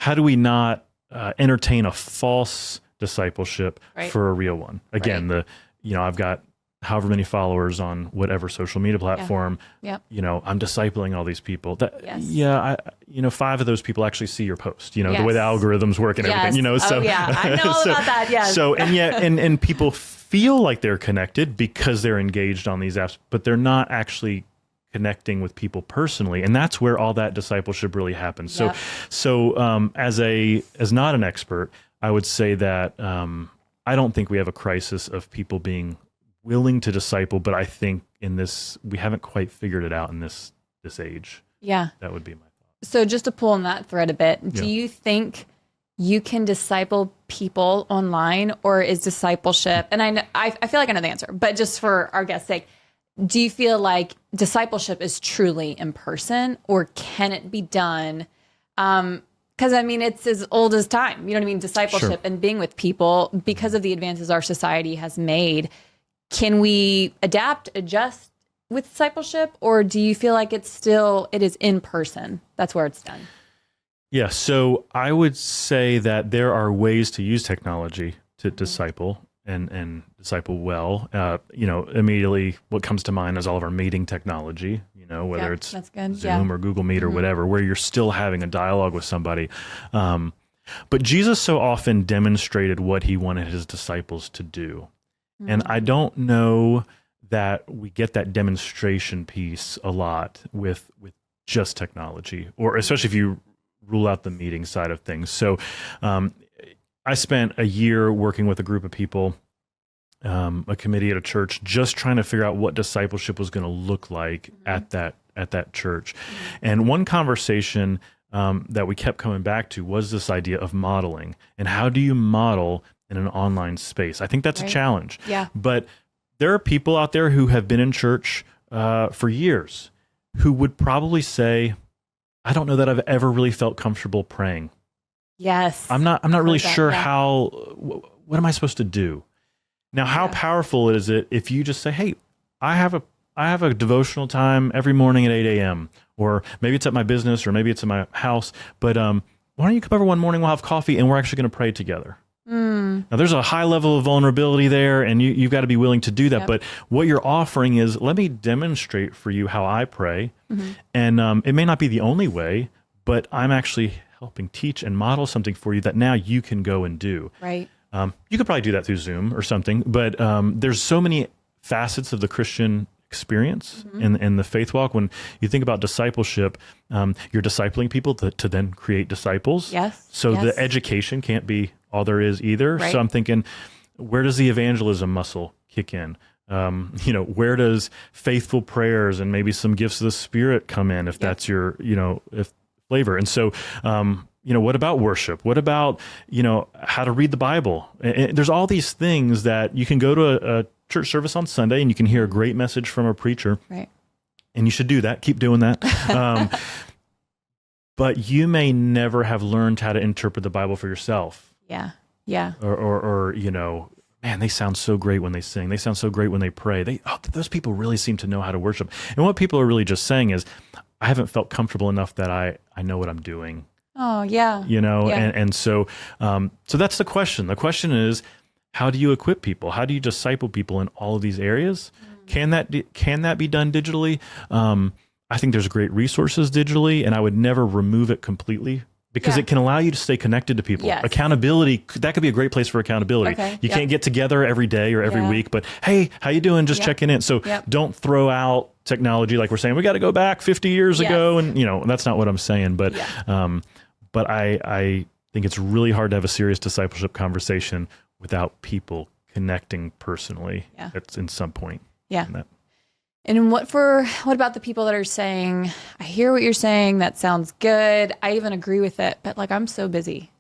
how do we not entertain a false discipleship for a real one? Again, I've got however many followers on whatever social media platform, Yep. I'm discipling all these people. Yes. 5 of those people actually see your post, the way Yes. the algorithms work and Yes. everything, so. Oh, yeah. I know all about that. Yes. So, and people feel like they're connected because they're engaged on these apps, but they're not actually connecting with people personally. And that's where all that discipleship really happens. Yep. So as not an expert, I would say that I don't think we have a crisis of people being willing to disciple, but I think we haven't quite figured it out in this age. Yeah. That would be my thought. So just to pull on that thread a bit, do Yeah. you think you can disciple people online, or is discipleship, and I feel like I know the answer, but just for our guest's sake, do you feel like discipleship is truly in person, or can it be done? Because it's as old as time, you know what I mean? Discipleship Sure. and being with people, because of the advances our society has made. Can we adapt, adjust with discipleship, or do you feel like it is in person? That's where it's done. Yeah. So I would say that there are ways to use technology to disciple and disciple well. Immediately what comes to mind is all of our meeting technology, whether it's that's good. Zoom or Google Meet or whatever, where you're still having a dialogue with somebody. But Jesus so often demonstrated what he wanted his disciples to do. And I don't know that we get that demonstration piece a lot with just technology, or especially if you rule out the meeting side of things. So I spent a year working with a group of people, a committee at a church, just trying to figure out what discipleship was going to look like at that church. And one conversation that we kept coming back to was this idea of modeling, and how do you model in an online space? I think that's a challenge. Yeah. But there are people out there who have been in church for years who would probably say, I don't know that I've ever really felt comfortable praying. Yes. I'm not really sure yeah. what am I supposed to do? Now, how powerful is it if you just say, hey, I have a devotional time every morning at 8 a.m., or maybe it's at my business, or maybe it's in my house, but why don't you come over one morning, we'll have coffee, and we're actually going to pray together. Now, there's a high level of vulnerability there, and you've got to be willing to do that. Yep. But what you're offering is, let me demonstrate for you how I pray. And it may not be the only way, but I'm actually helping teach and model something for you that now you can go and do. Right. You could probably do that through Zoom or something, but there's so many facets of the Christian experience in the faith walk. When you think about discipleship, you're discipling people to then create disciples. Yes. So the education can't be all there is either. Right. So I'm thinking, where does the evangelism muscle kick in? Where does faithful prayers and maybe some gifts of the Spirit come in, if that's your, if flavor? And so, what about worship? What about, how to read the Bible? And there's all these things that you can go to a church service on Sunday and you can hear a great message from a preacher. Right. And you should do that. Keep doing that. But you may never have learned how to interpret the Bible for yourself. Yeah. Yeah. Or man, they sound so great when they sing. They sound so great when they pray. Those people really seem to know how to worship. And what people are really just saying is, I haven't felt comfortable enough that I know what I'm doing. Oh, yeah. And so that's the question. The question is, how do you equip people? How do you disciple people in all of these areas? Can that be done digitally? I think there's great resources digitally, and I would never remove it completely, because it can allow you to stay connected to people. Yes. Accountability, that could be a great place for accountability. Okay. You can't get together every day or every week, but hey, how you doing? Just checking in. So don't throw out technology like we're saying, we got to go back 50 years ago. And, that's not what I'm saying. But I think it's really hard to have a serious discipleship conversation without people connecting personally at in some point. Yeah. And what about the people that are saying, I hear what you're saying, that sounds good, I even agree with it, but like, I'm so busy.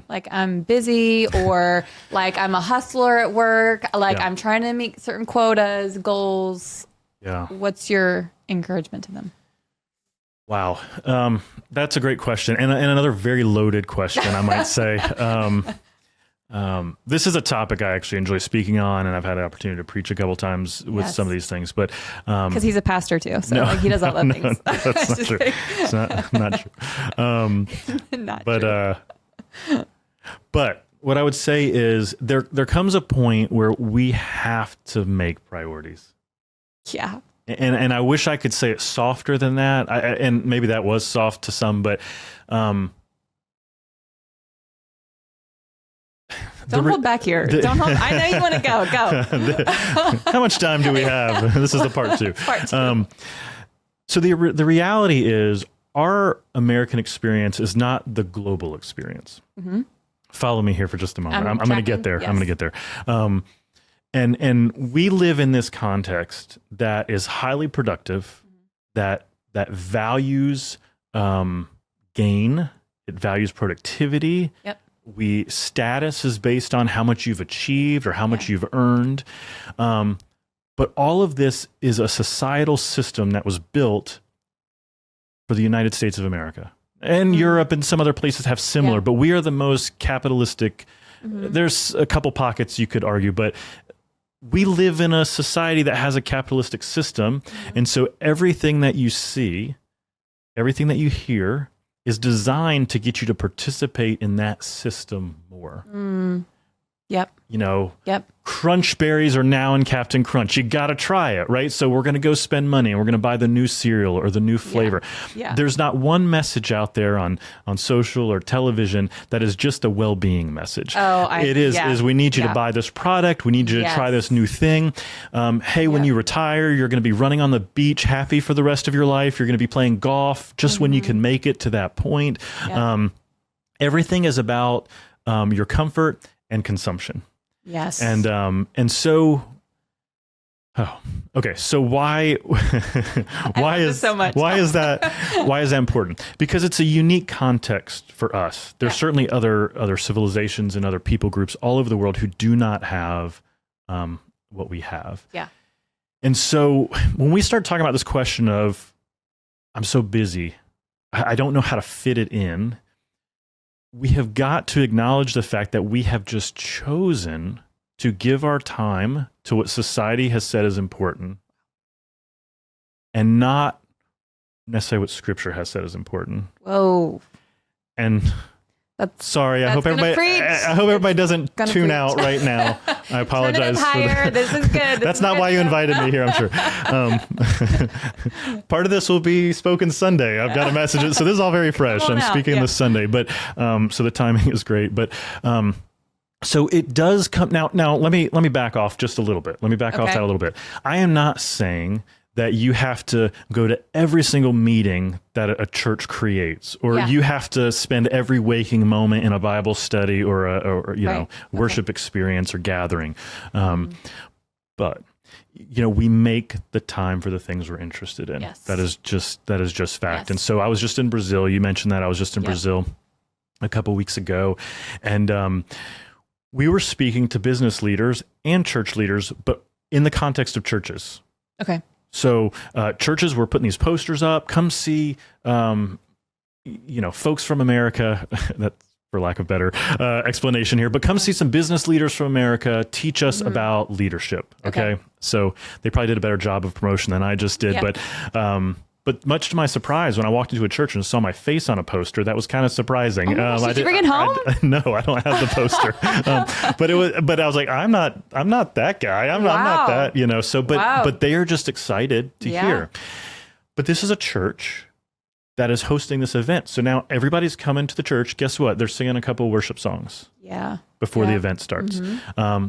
Like, I'm busy, or like, I'm a hustler at work, like I'm trying to meet certain quotas, goals. Yeah. What's your encouragement to them? Wow. That's a great question. And another very loaded question, I might say. This is a topic I actually enjoy speaking on, and I've had an opportunity to preach a couple times with some of these things. But because he's a pastor too, so he does all those things. No, that's not true. It's not true. Not true. But what I would say is there comes a point where we have to make priorities. Yeah. And I wish I could say it softer than that. And maybe that was soft to some, but don't hold back here. Don't hold. I know you want to go. Go. How much time do we have? This is the part two. Part two. So the reality is our American experience is not the global experience. Mm-hmm. Follow me here for just a moment. I'm going to get there. Yes. I'm going to get there. And we live in this context that is highly productive, that values gain, it values productivity. Yep. Status is based on how much you've achieved or how much you've earned. But all of this is a societal system that was built for the United States of America. And Europe and some other places have similar, but we are the most capitalistic. There's a couple pockets you could argue, but we live in a society that has a capitalistic system. And so everything that you see, everything that you hear is designed to get you to participate in that system more. Yep. Crunch berries are now in Captain Crunch. You got to try it, right? So we're going to go spend money and we're going to buy the new cereal or the new flavor. Yeah. There's not one message out there on social or television that is just a well-being message. It is we need you to buy this product. We need you to try this new thing. When you retire, you're going to be running on the beach happy for the rest of your life. You're going to be playing golf just when you can make it to that point. Everything is about your comfort and consumption. Yes. So why is that important? Because it's a unique context for us. There's certainly other civilizations and other people groups all over the world who do not have what we have. Yeah. And so when we start talking about this question of, I'm so busy, I don't know how to fit it in, we have got to acknowledge the fact that we have just chosen to give our time to what society has said is important and not necessarily what Scripture has said is important. Whoa. And I hope everybody doesn't tune out right now. I apologize for that. This is good. That's not why you invited me here, I'm sure. Part of this will be spoken Sunday. I've got a message. So this is all very fresh. I'm speaking this Sunday, but so the timing is great. But so it does come now. Let me back off just a little bit. Let me back off that a little bit. I am not saying that you have to go to every single meeting that a church creates, or you have to spend every waking moment in a Bible study or worship experience or gathering. But we make the time for the things we're interested in. Yes. That is just fact. Yes. And so I was just in Brazil. You mentioned that I was just in Brazil a couple weeks ago, and we were speaking to business leaders and church leaders, but in the context of churches. Okay. So churches were putting these posters up, come see, folks from America, that's for lack of better explanation here, but come see some business leaders from America, teach us about leadership. Okay. So they probably did a better job of promotion than I just did, but much to my surprise, when I walked into a church and saw my face on a poster, that was kind of surprising. Did you bring it home? No, I don't have the poster. But I was like, I'm not that guy. I'm not that, So, but they are just excited to hear. But this is a church that is hosting this event. So now everybody's coming to the church. Guess what? They're singing a couple of worship songs. Yeah. Before the event starts.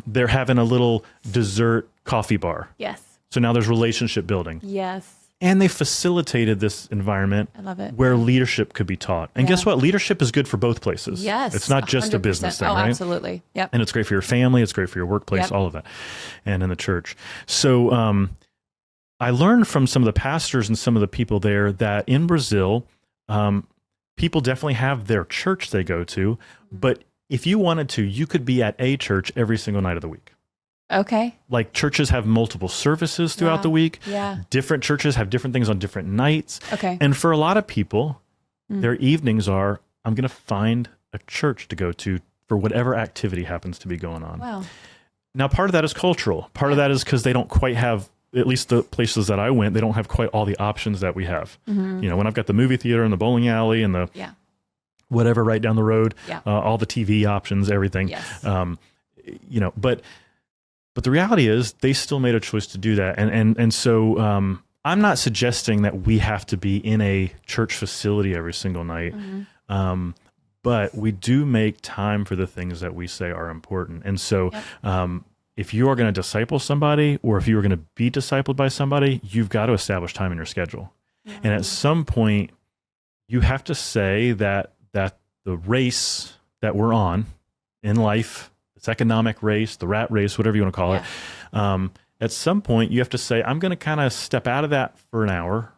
They're having a little dessert coffee bar. Yes. So now there's relationship building. Yes. And they facilitated this environment where leadership could be taught. And guess what? Leadership is good for both places. Yes. It's not just 100%. A business thing, right? Absolutely. Yep. And it's great for your family. It's great for your workplace, all of that. And in the church. So I learned from some of the pastors and some of the people there that in Brazil, people definitely have their church they go to. But if you wanted to, you could be at a church every single night of the week. Okay. Like churches have multiple services throughout the week. Yeah. Different churches have different things on different nights. Okay. And for a lot of people, their evenings are, I'm going to find a church to go to for whatever activity happens to be going on. Wow. Now, part of that is cultural. Part of that is because they don't quite have, at least the places that I went, they don't have quite all the options that we have. When I've got the movie theater and the bowling alley and the whatever right down the road, Yeah. all the TV options, everything. Yes. But the reality is they still made a choice to do that. And so I'm not suggesting that we have to be in a church facility every single night. But we do make time for the things that we say are important. And so if you are going to disciple somebody, or if you are going to be discipled by somebody, you've got to establish time in your schedule. And at some point, you have to say that the race that we're on in life, this economic race, the rat race, whatever you want to call it, at some point, you have to say, I'm going to kind of step out of that for an hour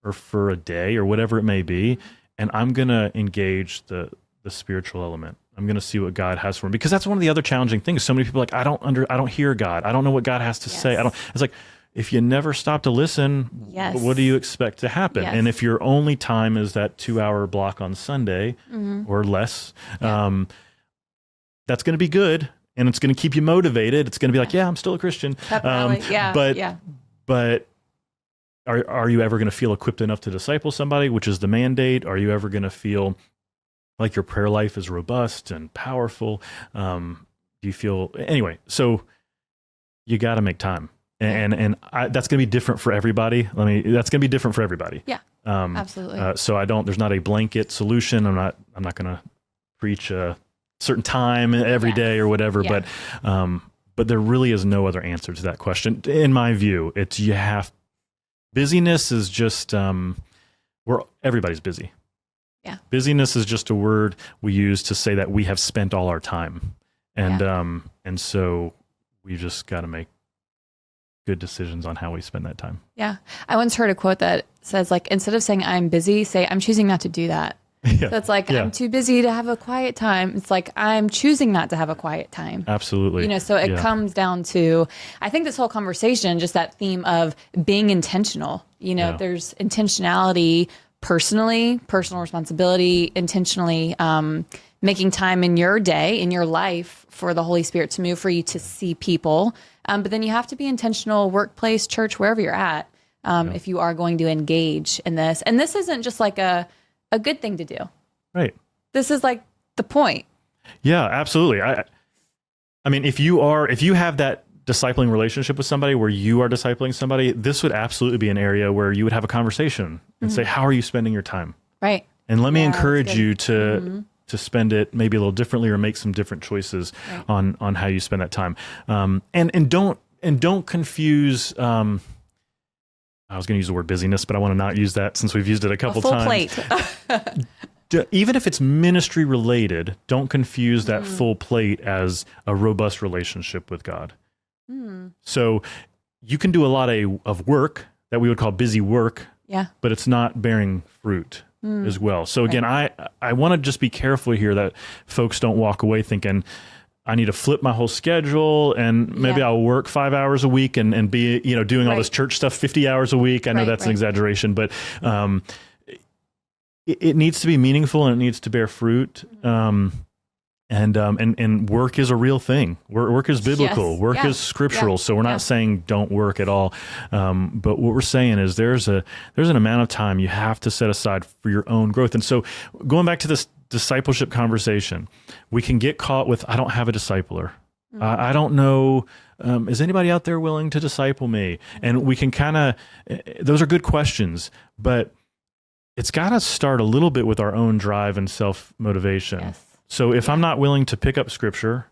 or for a day or whatever it may be, and I'm going to engage the spiritual element. I'm going to see what God has for me, because that's one of the other challenging things. So many people are like, I don't hear God. I don't know what God has to say. It's like, if you never stop to listen, what do you expect to happen? And if your only time is that 2-hour block on Sunday or less, that's going to be good. And it's going to keep you motivated. It's going to be like, I'm still a Christian. But are you ever going to feel equipped enough to disciple somebody, which is the mandate? Are you ever going to feel like your prayer life is robust and powerful? Do you feel, anyway, so you got to make time. And that's going to be different for everybody. That's going to be different for everybody. Yeah, absolutely. So there's not a blanket solution. I'm not going to preach a certain time every day or whatever, but there really is no other answer to that question. In my view, busyness is just, everybody's busy. Yeah. Busyness is just a word we use to say that we have spent all our time. And so we just got to make good decisions on how we spend that time. Yeah. I once heard a quote that says, like, instead of saying I'm busy, say I'm choosing not to do that. So it's like, I'm too busy to have a quiet time. It's like, I'm choosing not to have a quiet time. Absolutely. So it comes down to, I think this whole conversation, just that theme of being intentional, there's intentionality personally, personal responsibility, intentionally making time in your day, in your life for the Holy Spirit to move, for you to see people. But then you have to be intentional, workplace, church, wherever you're at, if you are going to engage in this. And this isn't just like a good thing to do. Right. This is like the point. Yeah, absolutely. I mean, if you have that discipling relationship with somebody where you are discipling somebody, this would absolutely be an area where you would have a conversation and say, how are you spending your time? Right. And let me encourage you to spend it maybe a little differently, or make some different choices on how you spend that time. And don't confuse, I was going to use the word busyness, but I want to not use that since we've used it a couple times. Full plate. Even if it's ministry related, don't confuse that full plate as a robust relationship with God. So you can do a lot of work that we would call busy work, but it's not bearing fruit as well. So again, I want to just be careful here that folks don't walk away thinking, I need to flip my whole schedule, and maybe I'll work 5 hours a week and be, doing all this church stuff 50 hours a week. I know that's an exaggeration, but it needs to be meaningful and it needs to bear fruit. And work is a real thing. Work is biblical. Work is scriptural. So we're not saying don't work at all. But what we're saying is there's an amount of time you have to set aside for your own growth. And so going back to this discipleship conversation, we can get caught with, I don't have a discipler. I don't know. Is anybody out there willing to disciple me? And we can those are good questions, but it's got to start a little bit with our own drive and self-motivation. Yes. So if I'm not willing to pick up scripture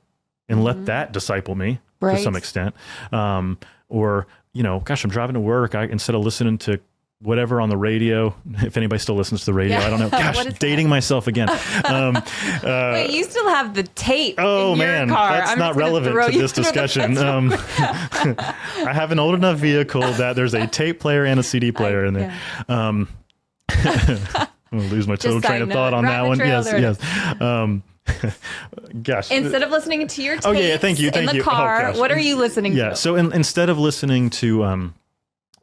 and let that disciple me to some extent, or, gosh, I'm driving to work. Instead of listening to whatever on the radio, if anybody still listens to the radio, I don't know. Gosh, dating myself again. Wait, you still have the tape in your car. That's not relevant to this discussion. I have an old enough vehicle that there's a tape player and a CD player in there. I'm going to lose my total train of thought on that one. Yes. Gosh. Instead of listening to your tapes thank you. in the car, what are you listening to? Yeah, so instead of listening to...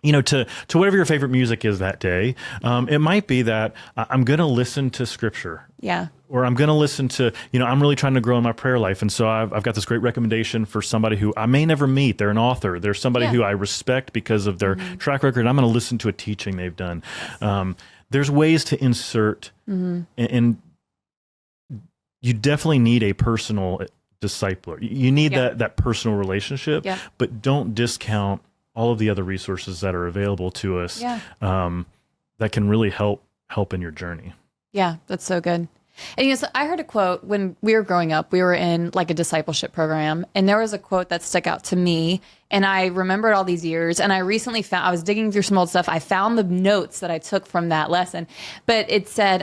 to whatever your favorite music is that day, it might be that I'm going to listen to scripture. Yeah. Or I'm going to listen to, I'm really trying to grow in my prayer life. And so I've got this great recommendation for somebody who I may never meet. They're an author. They're somebody who I respect because of their track record. I'm going to listen to a teaching they've done. There's ways to insert and you definitely need a personal discipler. You need Yeah. that personal relationship, Yeah. but don't discount all of the other resources that are available to us Yeah. that can really help in your journey. Yeah, that's so good. And so I heard a quote when we were growing up. We were in like a discipleship program, and there was a quote that stuck out to me, and I remembered all these years. And I recently found, I was digging through some old stuff. I found the notes that I took from that lesson, but it said,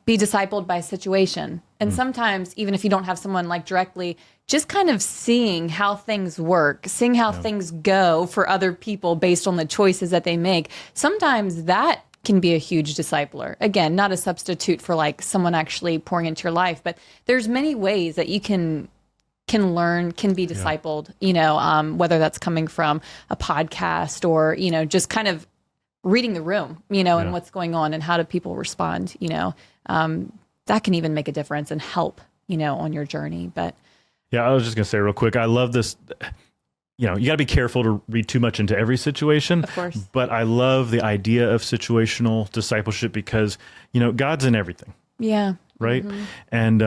"Be discipled by situation." And sometimes, even if you don't have someone like directly, just kind of seeing how things work, seeing how things go for other people based on the choices that they make. Sometimes that can be a huge discipler. Again, not a substitute for like someone actually pouring into your life, but there's many ways that you can learn, can be discipled, whether that's coming from a podcast or, just kind of reading the room, and what's going on and how do people respond, that can even make a difference and help, on your journey. But yeah, I was just going to say real quick, I love this. You got to be careful to read too much into every situation. Of course. But I love the idea of situational discipleship because, God's in everything. yeah. Right. And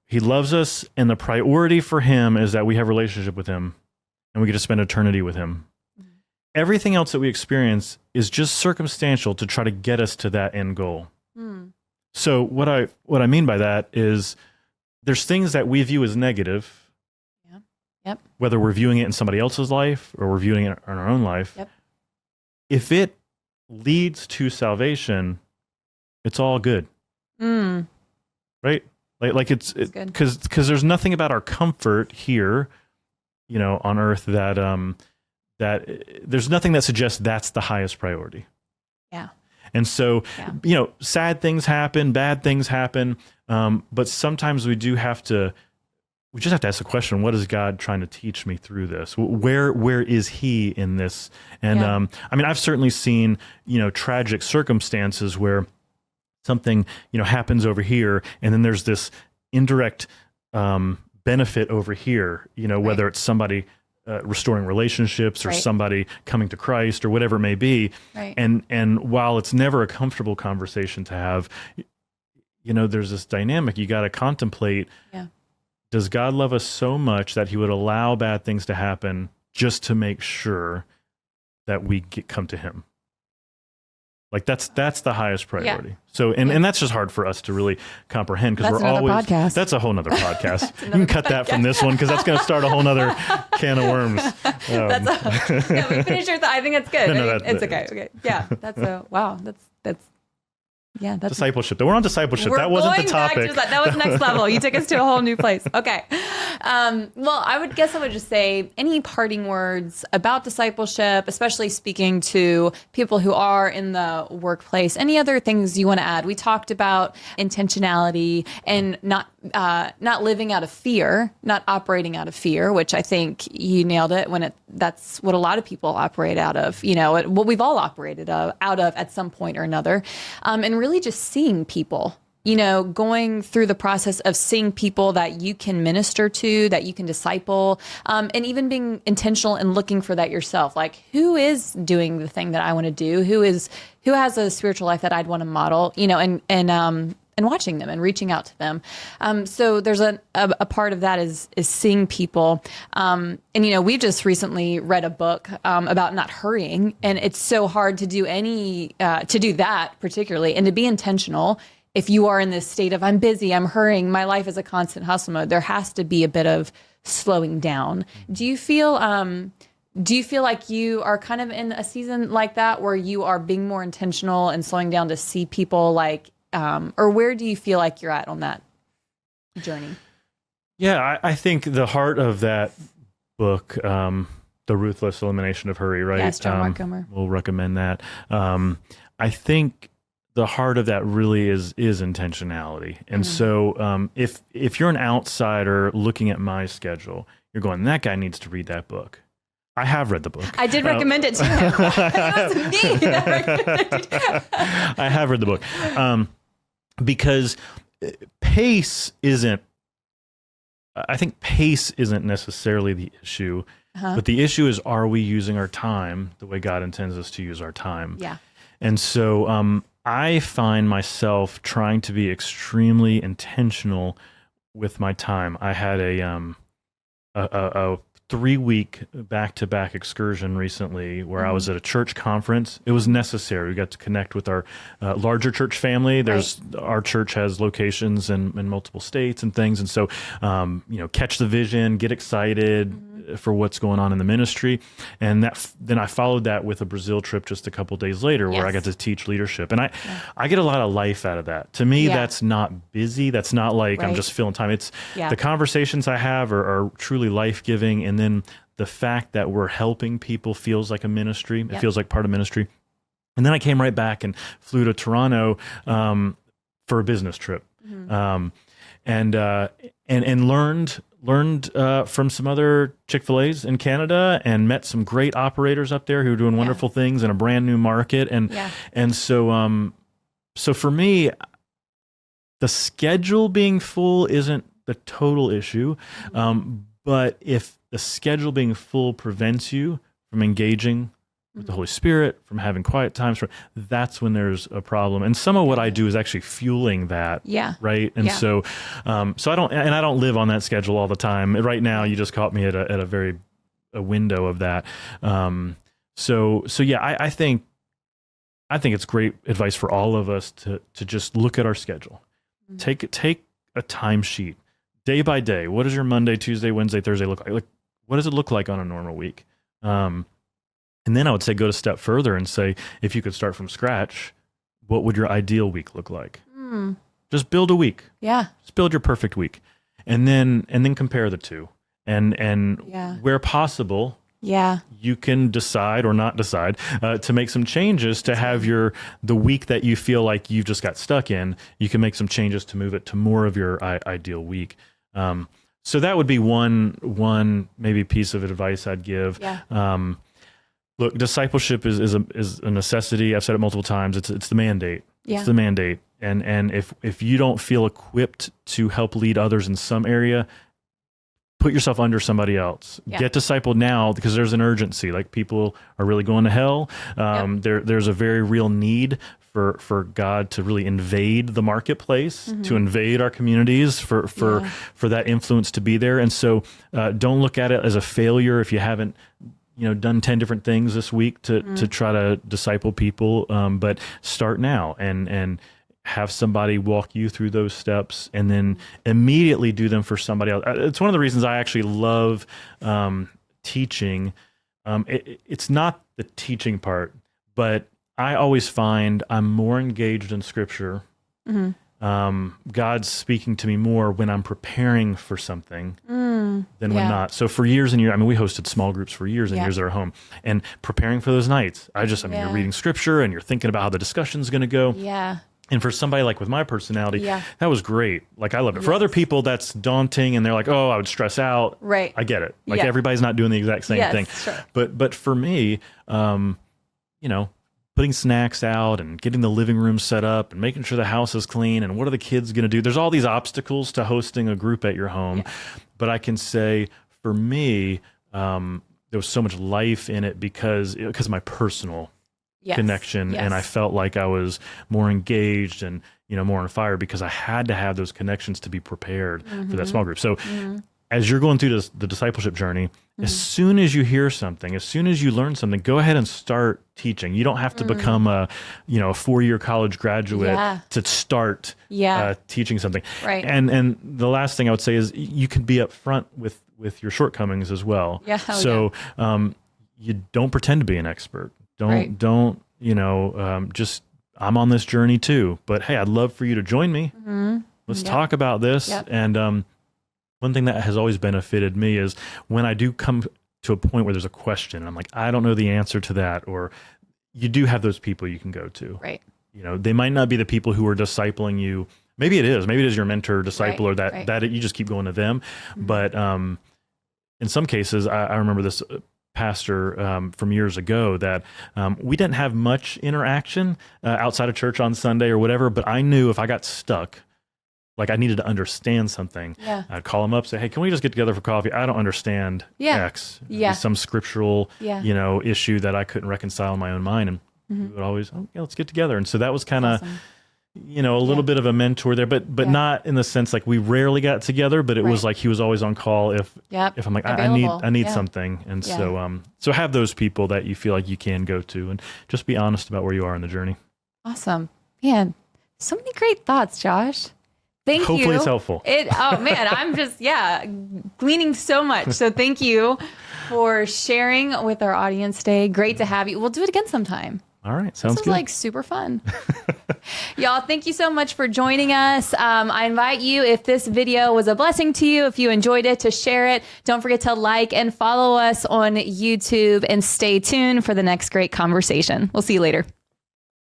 he loves us, and the priority for him is that we have a relationship with him and we get to spend eternity with him. Everything else that we experience is just circumstantial to try to get us to that end goal. So what I mean by that is there's things that we view as negative. Yep. Whether we're viewing it in somebody else's life or we're viewing it in our own life. Yep. If it leads to salvation, it's all good. Right? Like it's good. because there's nothing about our comfort here, on earth that there's nothing that suggests that's the highest priority. Yeah. And so, sad things happen, bad things happen, but sometimes we just have to ask the question, what is God trying to teach me through this? Where is he in this? And I've certainly seen, tragic circumstances where something, happens over here, and then there's this indirect benefit over here, whether it's somebody restoring relationships or somebody coming to Christ or whatever it may be. Right. And while it's never a comfortable conversation to have, there's this dynamic you got to contemplate. Yeah. Does God love us so much that he would allow bad things to happen just to make sure that we come to him? Like that's the highest priority. So, and that's just hard for us to really comprehend because we're always, podcast. That's a whole nother podcast. You can cut that from this one because that's going to start a whole nother can of worms. We finished your I think that's good. No, it's okay. Okay. Yeah. Wow. That's discipleship. We're on discipleship. We're That wasn't the going back topic. to that was next level. You took us to a whole new place. Okay. Well, I would just say any parting words about discipleship, especially speaking to people who are in the workplace. Any other things you want to add? We talked about intentionality and not living out of fear, not operating out of fear, which I think you nailed it that's what a lot of people operate out of, what we've all operated out of at some point or another. And really just seeing people, going through the process of seeing people that you can minister to, that you can disciple, and even being intentional and looking for that yourself. Like, who is doing the thing that I want to do? Who has a spiritual life that I'd want to model, and watching them and reaching out to them. So there's a part of that is seeing people. And, we've just recently read a book about not hurrying, and it's so hard to do to do that particularly, and to be intentional. If you are in this state of, I'm busy, I'm hurrying, my life is a constant hustle mode, there has to be a bit of slowing down. Do you feel like you are kind of in a season like that where you are being more intentional and slowing down to see people like, or where do you feel like you're at on that journey? Yeah, I think the heart of that book, The Ruthless Elimination of Hurry, right? Yes, John Mark Comer. We'll recommend that. I think the heart of that really is intentionality. And so if you're an outsider looking at my schedule, you're going, that guy needs to read that book. I have read the book. I did recommend it to him. That was me that recommended it to him. I have read the book. Because pace isn't necessarily the issue, but the issue is, are we using our time the way God intends us to use our time? Yeah. And so I find myself trying to be extremely intentional with my time. I had a 3-week back-to-back excursion recently where I was at a church conference. It was necessary. We got to connect with our larger church family. Our church has locations in multiple states and things. And so, catch the vision, get excited for what's going on in the ministry. And then I followed that with a Brazil trip just a couple days later where I got to teach leadership. And I get a lot of life out of that. To me, that's not busy. That's not like I'm just filling time. It's the conversations I have are truly life-giving. And then the fact that we're helping people feels like a ministry. It feels like part of ministry. And then I came right back and flew to Toronto for a business trip, and learned from some other Chick-fil-A's in Canada, and met some great operators up there who are doing wonderful things in a brand new market. And so for me, the schedule being full isn't the total issue, but if the schedule being full prevents you from engaging with the Holy Spirit, from having quiet times, that's when there's a problem. And some of what I do is actually fueling that. Right. And so I don't live on that schedule all the time. Right now, you just caught me at a window of that. I think it's great advice for all of us to just look at our schedule. Take a timesheet day by day. What does your Monday, Tuesday, Wednesday, Thursday look like? What does it look like on a normal week? And then I would say go a step further and say, if you could start from scratch, what would your ideal week look like? Just build a week. Just build your perfect week. And then compare the two. And where possible, you can decide or not decide to make some changes to have the week that you feel like you've just got stuck in, you can make some changes to move it to more of your ideal week. So that would be one maybe piece of advice I'd give. Look, discipleship is a necessity. I've said it multiple times. It's the mandate. It's the mandate. And if you don't feel equipped to help lead others in some area, put yourself under somebody else. Get discipled now, because there's an urgency. Like, people are really going to hell. There's a very real need for God to really invade the marketplace, to invade our communities, for that influence to be there. And so don't look at it as a failure if you haven't done 10 different things this week to try to disciple people. But start now and have somebody walk you through those steps, and then immediately do them for somebody else. It's one of the reasons I actually love teaching. It's not the teaching part, but I always find I'm more engaged in Scripture. God's speaking to me more when I'm preparing for something than when not. So for years and years, we hosted small groups for years and years at our home, and preparing for those nights. You're reading Scripture and you're thinking about how the discussion's going to go. And for somebody like with my personality, that was great. Like, I loved it. For other people, that's daunting, and they're like, "Oh, I would stress out." Right. I get it. Like, everybody's not doing the exact same thing. Sure. But for me, putting snacks out and getting the living room set up and making sure the house is clean, and what are the kids going to do? There's all these obstacles to hosting a group at your home. But I can say, for me, there was so much life in it because of my personal connection. And I felt like I was more engaged and, more on fire, because I had to have those connections to be prepared for that small group. So as you're going through the discipleship journey, as soon as you hear something, as soon as you learn something, go ahead and start teaching. You don't have to become a 4-year college graduate to start teaching something. Right. And the last thing I would say is, you can be upfront with your shortcomings as well. You don't pretend to be an expert. Don't just, I'm on this journey too, but hey, I'd love for you to join me. Let's talk about this. And one thing that has always benefited me is when I do come to a point where there's a question, and I'm like, I don't know the answer to that, or you do have those people you can go to. Right. They might not be the people who are discipling you. Maybe it is your mentor, disciple, or that you just keep going to them. But in some cases, I remember this pastor from years ago that we didn't have much interaction outside of church on Sunday or whatever, but I knew if I got stuck, like I needed to understand something, I'd call him up, say, hey, can we just get together for coffee? I don't understand X. Some scriptural, issue that I couldn't reconcile in my own mind. And he would always, oh, yeah, let's get together. And so that was kind of, Awesome. a little bit of a mentor there, but not in the sense like we rarely got together, but it was like he was always on call if I'm like, I need something. And so have those people that you feel like you can go to and just be honest about where you are in the journey. Awesome. Man, so many great thoughts, Josh. Thank you. Hopefully it's helpful. Oh man, I'm just, gleaning so much. So thank you for sharing with our audience today. Great to have you. We'll do it again sometime. All right. Sounds good. This was like super fun. Y'all, thank you so much for joining us. I invite you, if this video was a blessing to you, if you enjoyed it, to share it. Don't forget to like and follow us on YouTube and stay tuned for the next great conversation. We'll see you later.